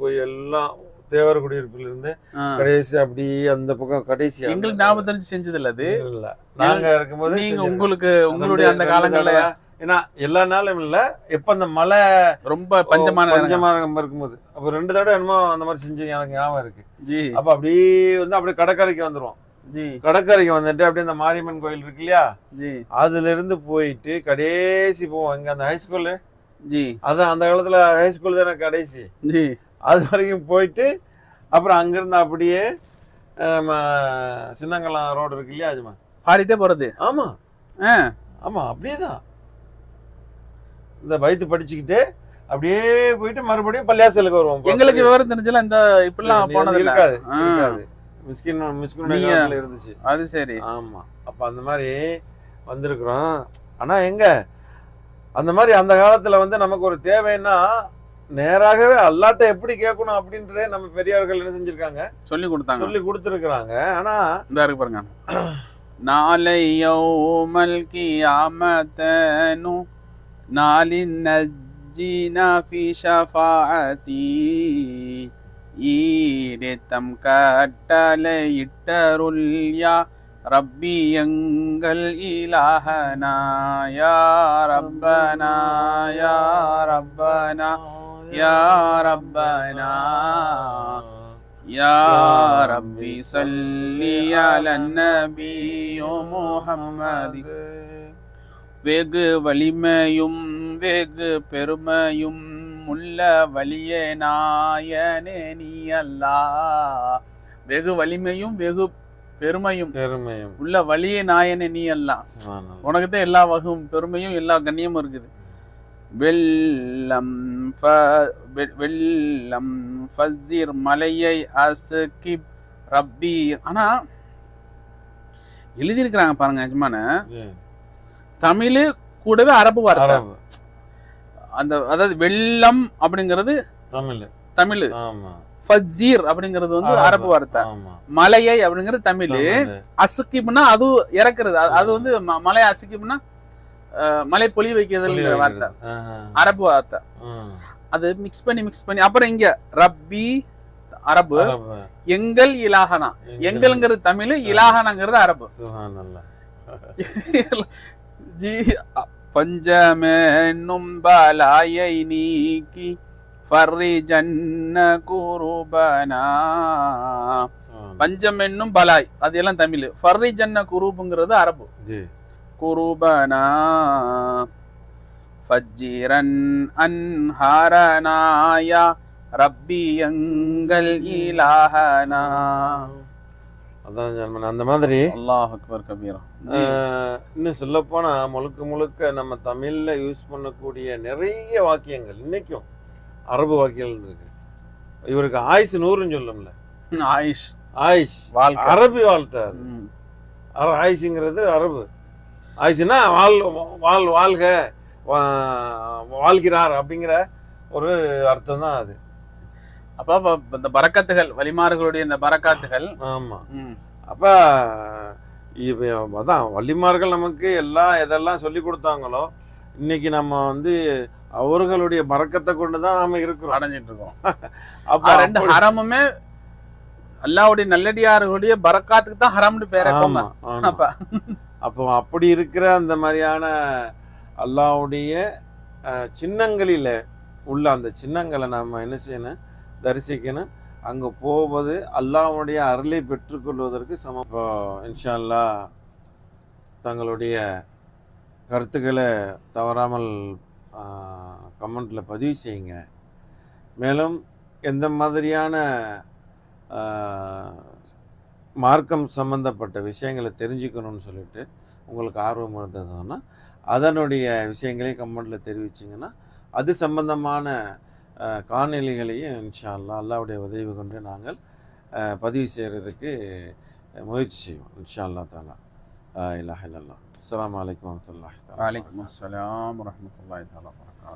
போய் எல்லாம் தேவர் குடியிருப்புல இருந்து கடைசி அப்படியே அந்த பக்கம் கடைசி எங்களுக்கு ஞாபகம் தெரிஞ்சு செஞ்சது இல்ல. அது இல்ல, நாங்க இருக்கும்போது நீங்க உங்களுடைய அந்த காலங்கள்ல, ஏன்னா எல்லா நாளும் இல்ல, எப்ப அந்த மழை ரொம்ப பஞ்சமான இருக்கும்போது அப்ப 2 தடவை என்னமோ அந்த மாதிரி செஞ்சு எனக்கு ஞாபகம் இருக்கு. அப்ப அப்படியே வந்து அப்படியே கடற்கரைக்கு வந்துருவோம். கடற்கரைக்கு வந்துட்டு அப்படியே அந்த மாரியம்மன் கோயில் இருக்கு இல்லையா, அதுல இருந்து போயிட்டு கடைசி போவோம். இங்க அந்த ஹைஸ்கூலு, அதான் அந்த காலத்துல ஹைஸ்கூல் தானே கடைசி, அது வரைக்கும் போயிட்டு அப்புறம் அங்கிருந்து அப்படியே நம்ம சின்னங்கலாம் ரோடு இருக்கு இல்லையா, அதுமா பாடிட்டே போறது. ஆமா ஆமா, அப்படியேதான் இந்த வயிற்று படிச்சுக்கிட்டு அப்படியே போயிட்டு மறுபடியும் பள்ளியாசலுக்கு வருவோம். எங்களுக்கு விவரம் தெரிஞ்சல இந்த இப்படிலாம் போனது இருக்காது. இருந்துச்சு. அது சரி. ஆமா, அப்ப அந்த மாதிரி வந்திருக்கிறோம். ஆனா எங்க அந்த மாதிரி அந்த காலத்துல வந்து நமக்கு ஒரு தேவைன்னா நேராகவே அல்லாட்ட எப்படி கேட்கணும் அப்படின்றதே நம்ம பெரியவர்கள் என்ன செஞ்சிருக்காங்க, சொல்லி கொடுத்துருக்காங்க. ஆனா இந்த இருக்கு பாருங்க, நாளை யௌமல் கியாமத்தனு நாலின் நஜ்ஜினா ஃபி ஷஃபாஅதி, ஈரத்தம் கட்டளை இட்டருள் யா ரப்பி எங்கள் இலாஹனா யா ரப்பனா யா ரப்பனா யா ரப்பனா யா ரப்பி ஸல்லி அலன் நபி முஹம்மதி. வெகு வலிமையும் வெகு பெருமையும் உள்ள வலிய நாயனே நீ அல்லாஹ். வெகு வலிமையும் வெகு பெருமையும் உள்ள வலிய நாயனே நீ அல்லாஹ். உனக்கு தான் எல்லா வகும் பெருமையும் எல்லா கண்ணியமும் இருக்குது. வெள்ளம் வெள்ளம் ஃபஸிர் மலையை அஸ்கிப் ரப்பி. ஆனா எழுதியிருக்கிறாங்க பாருங்க எஜமான, தமிழ் கூடவே அரபு வார்த்தை. அந்த அதாவது வெள்ளம் அப்படிங்கிறது தமிழ், ஃபஜ்ஜீர் அப்படிங்கிறது வந்து அரபு வார்த்தை, மலையை அப்படிங்கிறது தமிழ், அசுக்கிப்னா அது இறக்குறது, அது வந்து மலை அசுக்கிப்னா மலை பொலி வைக்கிறதுங்கிற வார்த்தை, அரபு வார்த்தை. அது மிக்ஸ் பண்ணி அப்புறம் இங்க ரப்பி அரபு, எங்கள் இலாஹனா, எங்கள்ங்கிறது தமிழ், இலாஹனாங்கிறது அரபு. ஜி பஞ்சமென்னும் பலாயை நீக்கி ஃபர்ரிஜன்ன குருபனா. பஞ்சம் என்னும் பலாய் அது எல்லாம் தமிழ், ஃபர்ரிஜன்ன குரூபுங்கிறது அரபு. குருபனா ஃபஜ்ஜிரன் அன்ஹாரனாயா ரப்பி எங்கள் இலாஹனா. அதான் அந்த மாதிரி. அல்லாஹ் அக்பர் கபீரா. இன்னும் சொல்ல போனா முழுக்க நம்ம தமிழ்ல யூஸ் பண்ணக்கூடிய நிறைய வாக்கியங்கள் இன்னைக்கும் அரபு வாக்கியங்கள் இருக்கு. இவருக்கு ஆயுஷ் 100ன்னு சொல்லும்ல, ஆயுஷ் அரபி வாழ்த்த, ஆயுஷுங்கிறது அரபு. ஆயுஷ்னா வாழ்க வாழ்கிறார் அப்படிங்கிற ஒரு அர்த்தம் தான் அது. அப்ப இந்த பரக்கத்துகள், வலிமார்களுடைய இந்த பரக்காத்துகள். ஆமா, அப்ப அதான் வள்ளிமார்கள் நமக்கு எதெல்லாம் சொல்லி கொடுத்தாங்களோ இன்னைக்கு நம்ம வந்து அவர்களுடைய பரக்கத்தை கொண்டுதான் நாம இருக்கிறோம், அடைஞ்சிட்டு இருக்கோம். அப்ப 2 ஹரமுமே அல்லாஹ்வுடைய நல்லடியார்களுடைய பரக்காத்துக்கு தான் ஹரம்னு பேர். அப்போ அப்படி இருக்கிற அந்த மாதிரியான அல்லாஹ்வுடைய சின்னங்களில உள்ள அந்த சின்னங்களை நாம என்ன செய்யணும், தரிசிக்கணும். அங்கே போவது அல்லாஹ்வுடைய அருளை பெற்றுக்கொள்வதற்கு சமம். இப்போ இன்ஷா அல்லாஹ் தங்களுடைய கருத்துக்களை தவறாமல் கமெண்ட்டில் பதிவு செய்யுங்க. மேலும் எந்த மாதிரியான மார்க்கம் சம்பந்தப்பட்ட விஷயங்களை தெரிஞ்சுக்கணும்னு சொல்லிட்டு உங்களுக்கு ஆர்வம் இருந்ததுன்னா அதனுடைய விஷயங்களை கமெண்ட்டில் தெரிவிச்சிங்கன்னா அது சம்பந்தமான காணொளிகளையும் இன்ஷா அல்லாஹ் அல்லாஹ்வுடைய உதவி கொண்டு நாங்கள் பதிவு செய்கிறதுக்கு முயற்சி செய்வோம் இன்ஷா அல்லாஹ் தஆலா. லா இலாஹ இல்லல்லாஹ். அஸ்ஸலாமு அலைக்கும் வரஹ்மத்துல்லாஹி தஆலா. வலைக்கும் அஸ்ஸலாம் வரஹ்மத்துல்லாஹி தஆலா வபரகாத்துஹு.